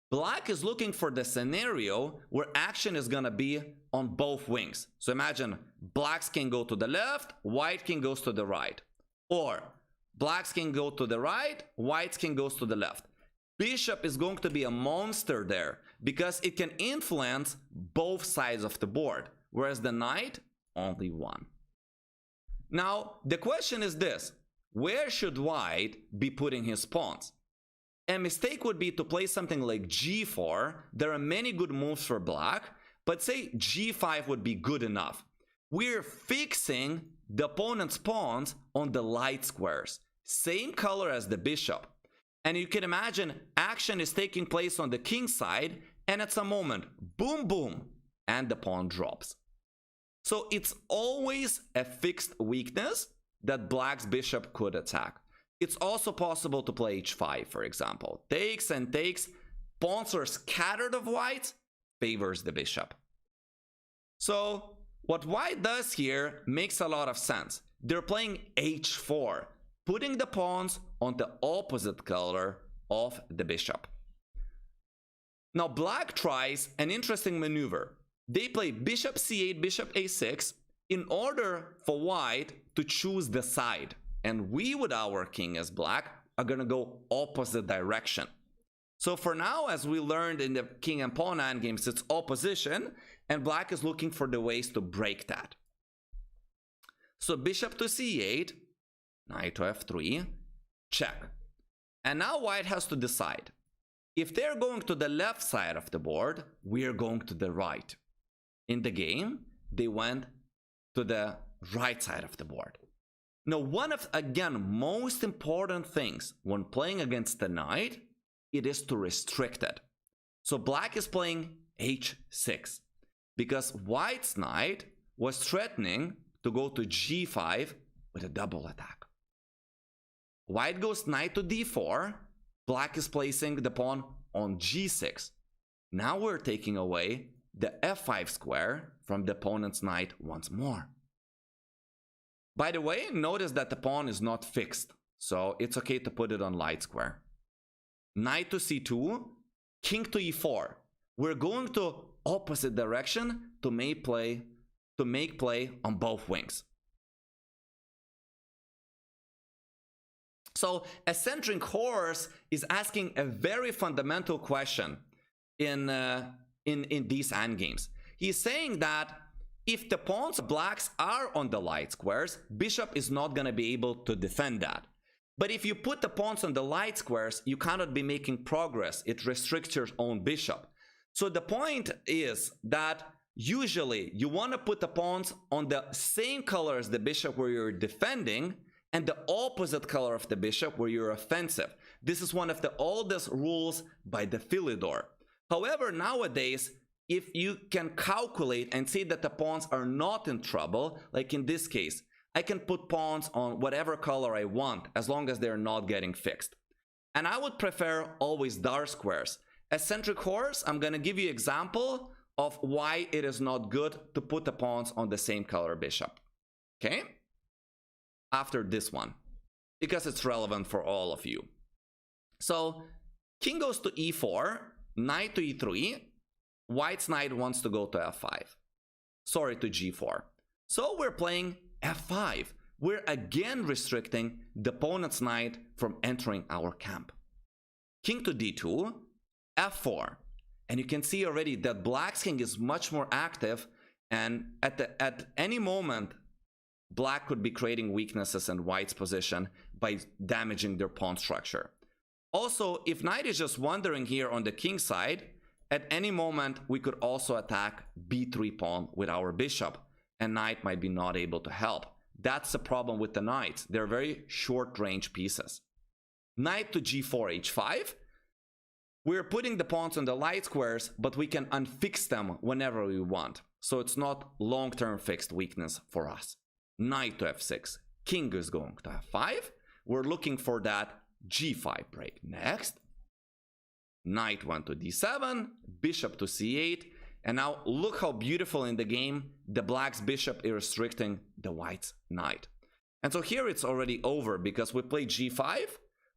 Black is looking for the scenario where action is gonna be on both wings. So imagine blacks can go to the left, white king goes to the right. Or blacks can go to the right, whites can go to the left. Bishop is going to be a monster there because it can influence both sides of the board, whereas the knight, only one. Now, the question is this: where should white be putting his pawns? A mistake would be to play something like g4. There are many good moves for black, but say g5 would be good enough. We're fixing the opponent's pawns on the light squares, same color as the bishop. And you can imagine action is taking place on the king side, and at some moment, boom, boom, and the pawn drops. So it's always a fixed weakness that black's bishop could attack. It's also possible to play h5, for example. Takes and takes, pawns are scattered of white, favors the bishop. So what white does here makes a lot of sense. They're playing h4, putting the pawns on the opposite color of the bishop. Now black tries an interesting maneuver. They play bishop c8, bishop a6 in order for white to choose the side. And we, with our king as black, are going to go opposite direction. So for now, as we learned in the king and pawn endgames, it's opposition, and black is looking for the ways to break that. So bishop to c8, knight to f3, check. And now white has to decide. If they're going to the left side of the board, we're going to the right. In the game, they went to the right side of the board. Now, one of, again, most important things when playing against the knight, it is to restrict it. So black is playing h6 because white's knight was threatening to go to g5 with a double attack. White goes knight to d4. Black is placing the pawn on g6. Now we're taking away the f5 square from the opponent's knight once more. By the way, notice that the pawn is not fixed, so it's okay to put it on light square. Knight to c2, king to e4. We're going to opposite direction to make play on both wings. So a centering horse is asking a very fundamental question in these endgames. He's saying that if the pawns of blacks are on the light squares, bishop is not going to be able to defend that. But if you put the pawns on the light squares, you cannot be making progress. It restricts your own bishop. So the point is that usually you want to put the pawns on the same color as the bishop where you're defending, and the opposite color of the bishop where you're offensive. This is one of the oldest rules by the Philidor. However, nowadays, if you can calculate and see that the pawns are not in trouble, like in this case, I can put pawns on whatever color I want as long as they're not getting fixed. And I would prefer always dark squares. Eccentric horse, I'm going to give you an example of why it is not good to put the pawns on the same color bishop. Okay? After this one, because it's relevant for all of you. So, king goes to e4, knight to e3, white's knight wants to go to f5. Sorry, to g4. So we're playing f5. We're again restricting the opponent's knight from entering our camp. King to d2, f4. And you can see already that black's king is much more active, and at any moment, black could be creating weaknesses in white's position by damaging their pawn structure. Also, if knight is just wandering here on the king side, at any moment we could also attack b3 pawn with our bishop, and knight might be not able to help. That's the problem with the knights. They're very short range pieces. Knight to g4, h5. We're putting the pawns on the light squares, but we can unfix them whenever we want. So it's not long-term fixed weakness for us. Knight to f6. King is going to f5. We're looking for that g5 break. Next, knight went to d7, bishop to c8, and now look how beautiful in the game the black's bishop is restricting the white's knight. And so here it's already over because we play g5,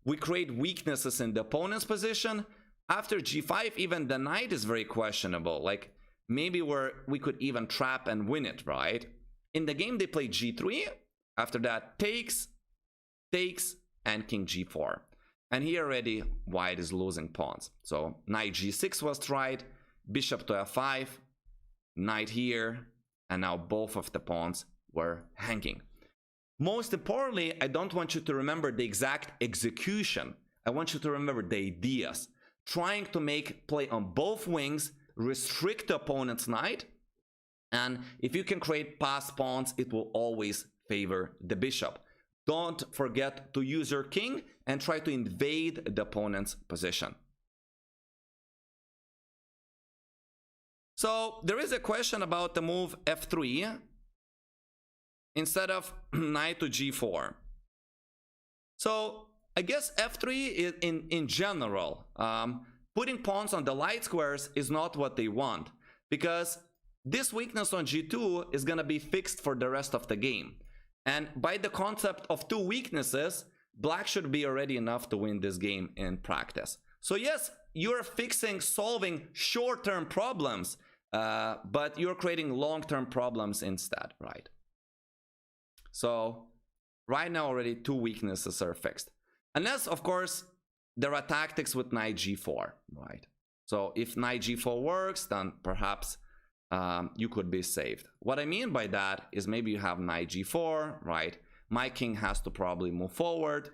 we create weaknesses in the opponent's position. After g5, even the knight is very questionable. Like maybe we could even trap and win it, right? In the game they play g3, after that takes, and king g4. And here already white is losing pawns. So knight g6 was tried, bishop to f5, knight here, and now both of the pawns were hanging. Most importantly, I don't want you to remember the exact execution. I want you to remember the ideas. Trying to make play on both wings, restrict the opponent's knight, and if you can create passed pawns, it will always favor the bishop. Don't forget to use your king and try to invade the opponent's position. So there is a question about the move f3 instead of knight to g4. So I guess f3 is in general, putting pawns on the light squares is not what they want, because this weakness on g2 is going to be fixed for the rest of the game. And by the concept of two weaknesses, black should be already enough to win this game in practice. So yes, you're solving short-term problems, but you're creating long-term problems instead, right? So right now already two weaknesses are fixed. Unless, of course, there are tactics with knight g4, right? So if knight g4 works, then perhaps you could be saved. What I mean by that is maybe you have knight g4, right? My king has to probably move forward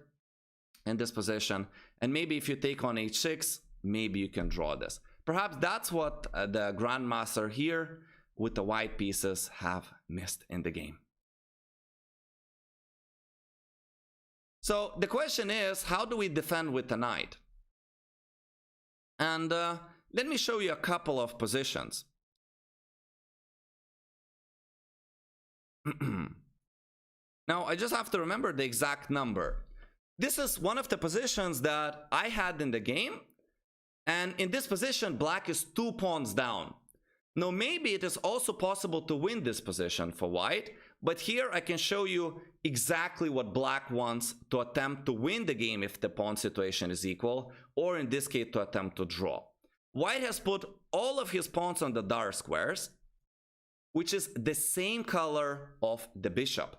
in this position. And maybe if you take on h6, maybe you can draw this. Perhaps that's what the grandmaster here with the white pieces have missed in the game. So the question is, how do we defend with the knight? And let me show you a couple of positions. Now, I just have to remember the exact number. This is one of the positions that I had in the game. And in this position, black is 2 pawns down. Now, maybe it is also possible to win this position for white. But here I can show you exactly what black wants to attempt to win the game if the pawn situation is equal, or in this case to attempt to draw. White has put all of his pawns on the dark squares, which is the same color of the bishop.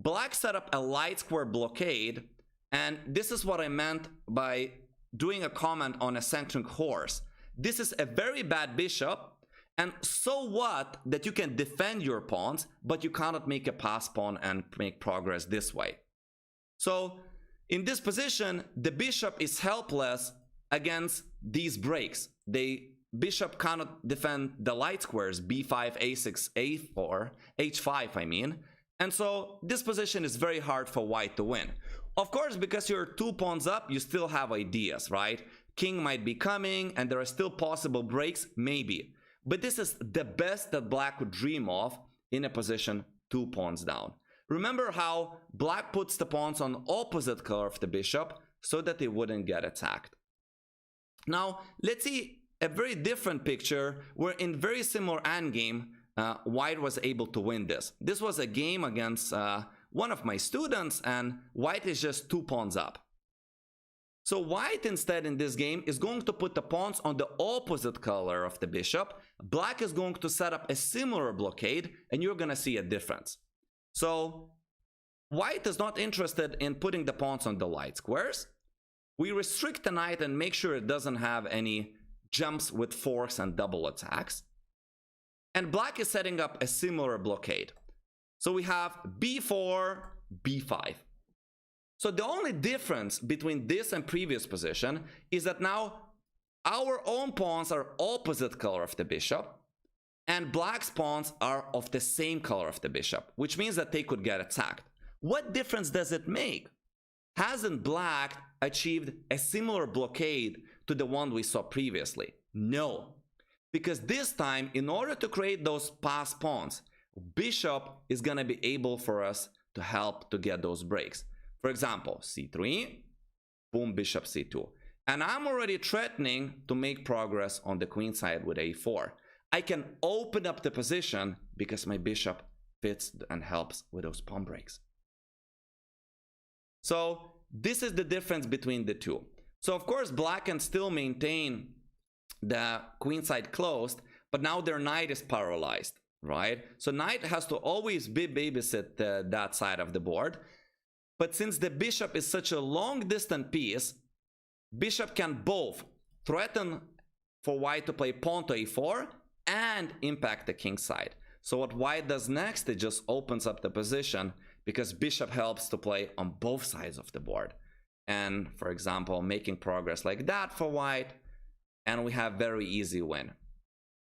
Black set up a light square blockade, and this is what I meant by doing a comment on eccentric horse. This is a very bad bishop. And so what that you can defend your pawns, but you cannot make a pass pawn and make progress this way. So in this position, the bishop is helpless against these breaks. The bishop cannot defend the light squares, b5, a6, a4, h5 I mean, And so this position is very hard for white to win. Of course, because you're 2 pawns up, you still have ideas, right? King might be coming, and there are still possible breaks, maybe. But this is the best that black would dream of in a position 2 pawns down. Remember how black puts the pawns on opposite color of the bishop so that they wouldn't get attacked. Now, let's see a very different picture where in very similar endgame, white was able to win this. This was a game against one of my students, and white is just 2 pawns up. So white instead in this game is going to put the pawns on the opposite color of the bishop. Black is going to set up a similar blockade, and you're going to see a difference. So white is not interested in putting the pawns on the light squares. We restrict the knight and make sure it doesn't have any jumps with forks and double attacks. And black is setting up a similar blockade. So we have b4, b5. So the only difference between this and previous position is that now our own pawns are opposite color of the bishop, and black's pawns are of the same color of the bishop, which means that they could get attacked. What difference does it make? Hasn't black achieved a similar blockade to the one we saw previously? No. Because this time, in order to create those passed pawns, bishop is going to be able for us to help to get those breaks. For example, c3, boom, bishop c2. And I'm already threatening to make progress on the queen side with a4. I can open up the position because my bishop fits and helps with those pawn breaks. So this is the difference between the two. So of course, black can still maintain the queen side closed, but now their knight is paralyzed, right? So knight has to always babysit that side of the board. But since the bishop is such a long distant piece, bishop can both threaten for white to play pawn to a4 and impact the king side. So what white does next, it just opens up the position because bishop helps to play on both sides of the board. And for example, making progress like that for white, and we have very easy win.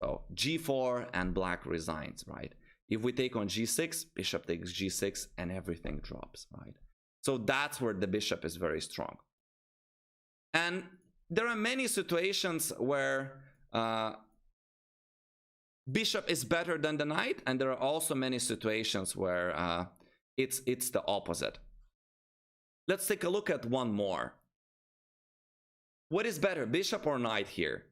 So g4 and black resigns, right? If we take on g6, bishop takes g6 and everything drops, right? So that's where the bishop is very strong. And there are many situations where bishop is better than the knight, and there are also many situations where it's the opposite. Let's take a look at one more. What is better, bishop or knight here?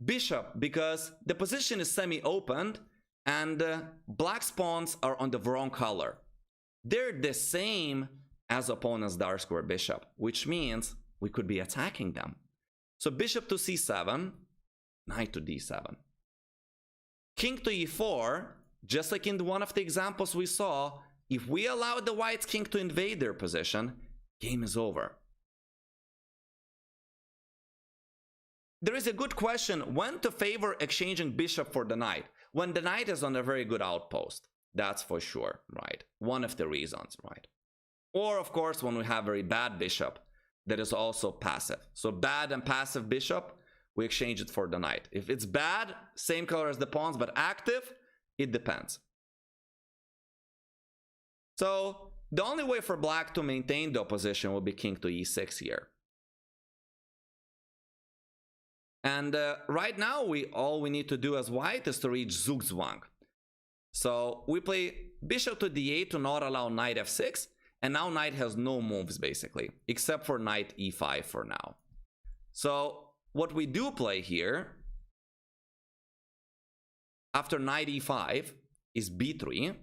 Bishop, because the position is semi-opened and black's pawns are on the wrong color. They're the same as opponent's dark square bishop, which means we could be attacking them. So bishop to c7, knight to d7. King to e4, just like in one of the examples we saw, if we allow the white king to invade their position, game is over. There is a good question when to favor exchanging bishop for the knight. When the knight is on a very good outpost, that's for sure, right? One of the reasons, right? Or of course, when we have very bad bishop that is also passive. So bad and passive bishop, we exchange it for the knight. If it's bad, same color as the pawns, but active, it depends. So the only way for black to maintain the opposition will be king to e6 here. And right now, all we need to do as white is to reach Zugzwang. So we play bishop to d8 to not allow knight f6. And now knight has no moves, basically, except for knight e5 for now. So what we do play here, after knight e5, is b3.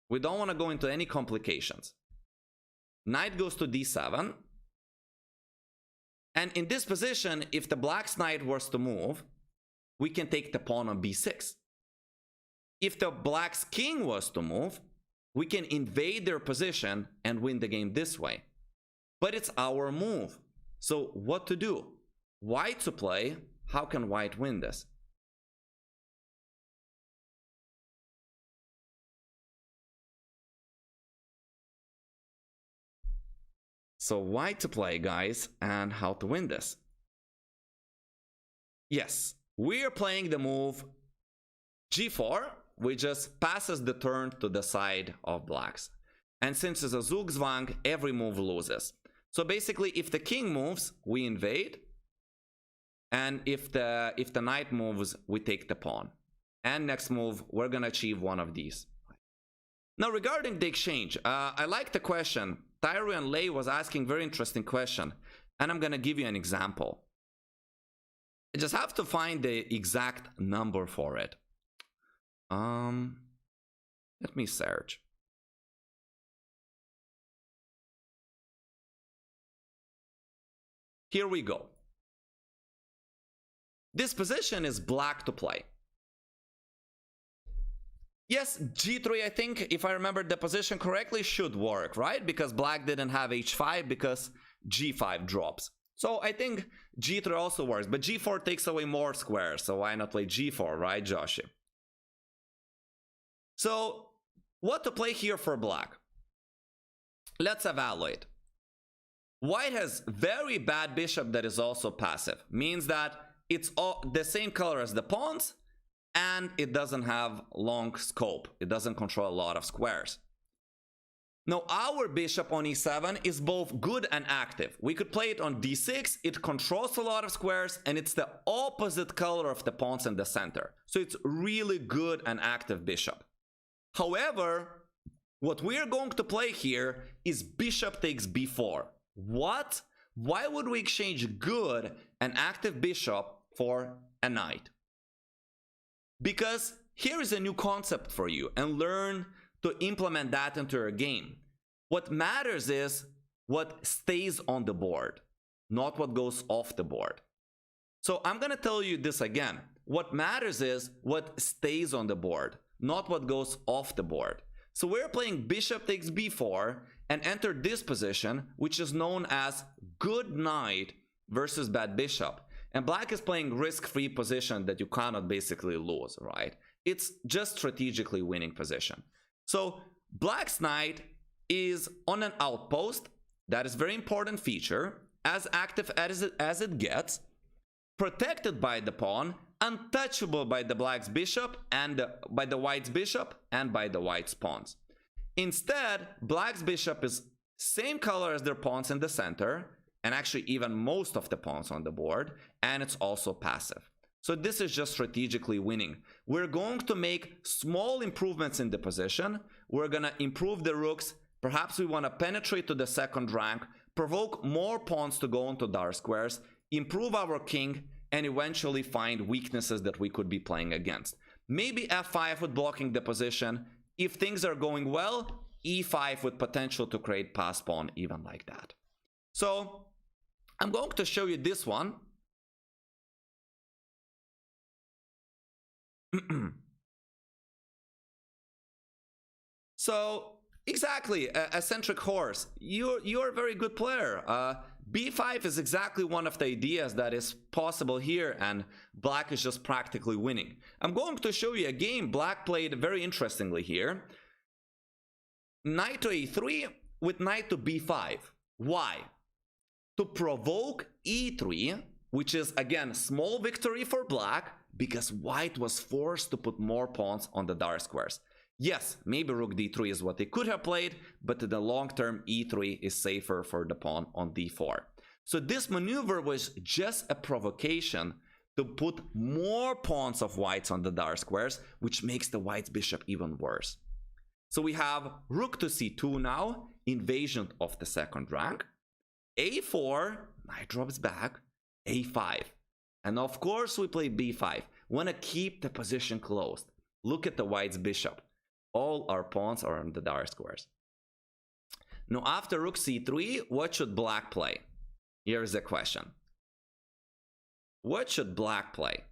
We don't want to go into any complications. Knight goes to d7. And in this position, if the black's knight was to move, we can take the pawn on b6. If the black's king was to move, we can invade their position and win the game this way. But it's our move. So what to do? White to play. How can white win this? So white to play, guys, and how to win this. Yes, we are playing the move g4 we just passes the turn to the side of blacks. And since it's a Zugzwang, every move loses. So basically, if the king moves, we invade. And if the knight moves, we take the pawn. And next move, we're gonna achieve one of these. Now, regarding the exchange, I like the question. Tyrion Lay was asking very interesting question. And I'm gonna give you an example. I just have to find the exact number for it. Let me search. Here we go. This position is black to play. Yes, g3, I think, if I remember the position correctly, should work, right? Because black didn't have h5 because g5 drops. So I think g3 also works, but g4 takes away more squares, so why not play g4, right, Joshi? So what to play here for black? Let's evaluate. White has very bad bishop that is also passive. Means that it's all the same color as the pawns, and it doesn't have long scope. It doesn't control a lot of squares. Now, our bishop on e7 is both good and active. We could play it on d6. It controls a lot of squares, and it's the opposite color of the pawns in the center. So it's really good and active bishop. However, what we're going to play here is bishop takes b4. What? Why would we exchange good and active bishop for a knight? Because here is a new concept for you, and learn to implement that into your game. What matters is what stays on the board, not what goes off the board. So I'm gonna tell you this again. What matters is what stays on the board, not what goes off the board. So we're playing bishop takes b4 and enter this position, which is known as good knight versus bad bishop. And black is playing risk-free position that you cannot basically lose, right? It's just strategically winning position. So black's knight is on an outpost. That is a very important feature, as active as it gets, protected by the pawn, untouchable by the black's bishop and by the white's bishop and by the white's pawns. Instead, black's bishop is same color as their pawns in the center, and actually even most of the pawns on the board, and it's also passive. So this is just strategically winning. We're going to make small improvements in the position. We're gonna improve the rooks. Perhaps we want to penetrate to the second rank, provoke more pawns to go into dark squares, improve our king, and eventually find weaknesses that we could be playing against. Maybe f5 with blocking the position. If things are going well, e5 with potential to create pass pawn, even like that. So I'm going to show you this one. So exactly, eccentric horse, you're a very good player. b5 is exactly one of the ideas that is possible here, and black is just practically winning. I'm going to show you a game black played very interestingly here. Knight to a3 with knight to b5. Why? To provoke e3, which is again small victory for black, because white was forced to put more pawns on the dark squares. Yes, maybe rook d3 is what they could have played, but in the long term, e3 is safer for the pawn on d4. So this maneuver was just a provocation to put more pawns of whites on the dark squares, which makes the white's bishop even worse. So we have rook to c2 now, invasion of the second rank. a4, knight drops back, a5. And of course we play b5. Want to keep the position closed. Look at the white's bishop. All our pawns are on the dark squares. Now after rook c3, what should black play? Here is a question. What should black play?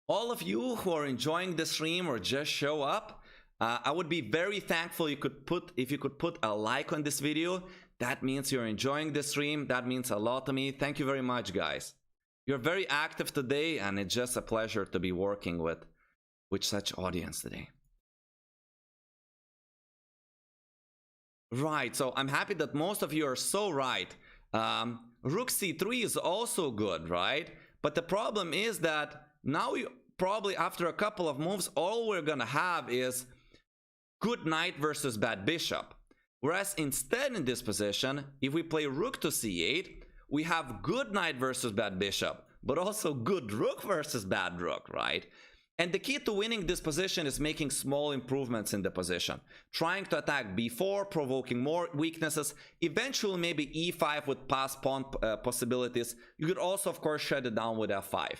All of you who are enjoying the stream or just show up, I would be very thankful if you could put a like on this video. That means you're enjoying the stream. That means a lot to me. Thank you very much, guys. You're very active today, and it's just a pleasure to be working with such audience today. Right, so I'm happy that most of you are so right. rook c3 is also good, right? But the problem is that now you probably, after a couple of moves, all we're gonna have is good knight versus bad bishop. Whereas instead in this position, if we play rook to c8, we have good knight versus bad bishop, but also good rook versus bad rook, right? And the key to winning this position is making small improvements in the position. Trying to attack b4, provoking more weaknesses, eventually maybe e5 with pass pawn possibilities. You could also, of course, shut it down with f5.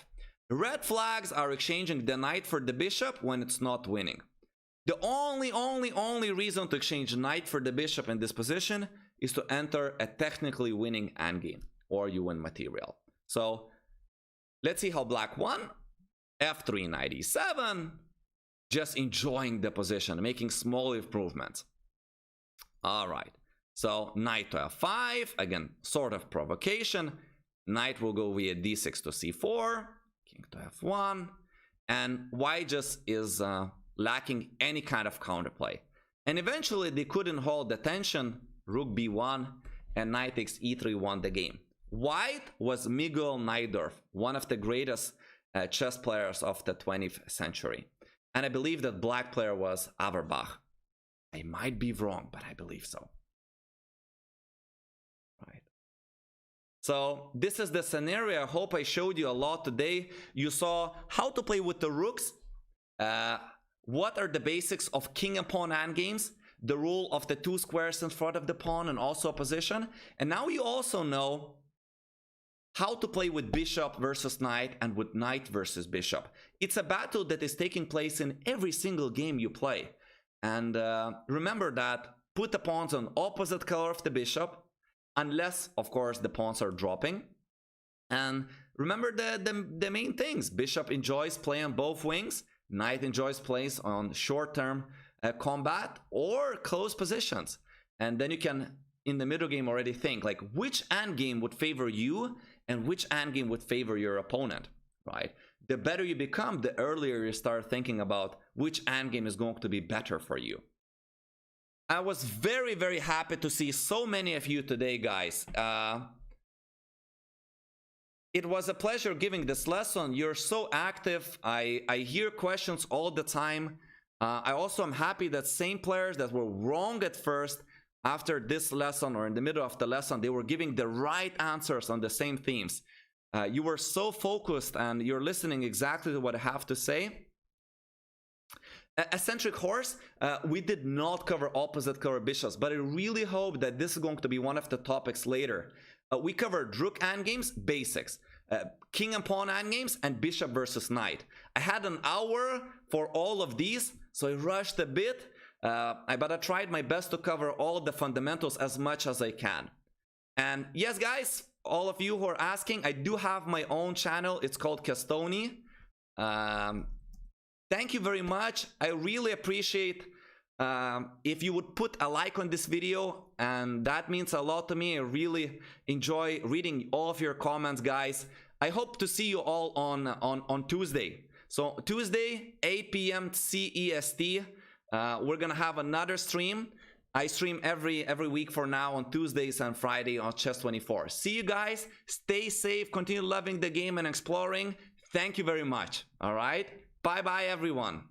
Red flags are exchanging the knight for the bishop when it's not winning. The only reason to exchange knight for the bishop in this position is to enter a technically winning endgame, or you win material. So let's see how black won. f3 knight e7, just enjoying the position, making small improvements. All right, so knight to f5, again, sort of provocation. Knight will go via d6 to c4, king to f1, and white just is lacking any kind of counterplay. And eventually they couldn't hold the tension, rook b1, and knight takes e3 won the game. White was Miguel Najdorf, one of the greatest chess players of the 20th century. And I believe that black player was Averbach. I might be wrong, but I believe so. Right. So this is the scenario. I hope I showed you a lot today. You saw how to play with the rooks, what are the basics of king and pawn endgames, the rule of the two squares in front of the pawn and also opposition. And now you also know how to play with bishop versus knight and with knight versus bishop. It's a battle that is taking place in every single game you play. And remember that put the pawns on opposite color of the bishop, unless, of course, the pawns are dropping. And remember the main things. Bishop enjoys play on both wings. Knight enjoys plays on short-term combat or close positions. And then you can, in the middle game, already think, like, which endgame would favor you and which endgame would favor your opponent, right? The better you become, the earlier you start thinking about which endgame is going to be better for you. I was very, very happy to see so many of you today, guys. It was a pleasure giving this lesson. You're so active. I hear questions all the time. I also am happy that same players that were wrong at first, after this lesson or in the middle of the lesson, they were giving the right answers on the same themes. You were so focused and you're listening exactly to what I have to say. Eccentric horse, we did not cover opposite color bishops, but I really hope that this is going to be one of the topics later. We covered rook endgames, basics, king and pawn endgames, and bishop versus knight. I had an hour for all of these, so I rushed a bit. But I tried my best to cover all the fundamentals as much as I can. And yes, guys, all of you who are asking, I do have my own channel. It's called Kestony. Thank you very much. I really appreciate if you would put a like on this video, and that means a lot to me. I really enjoy reading all of your comments, guys. I hope to see you all on Tuesday. So Tuesday, 8 p.m. CEST. We're gonna have another stream. I stream every week for now on Tuesdays and Friday on Chess24. See you guys. Stay safe. Continue loving the game and exploring. Thank you very much. All right. Bye bye, everyone.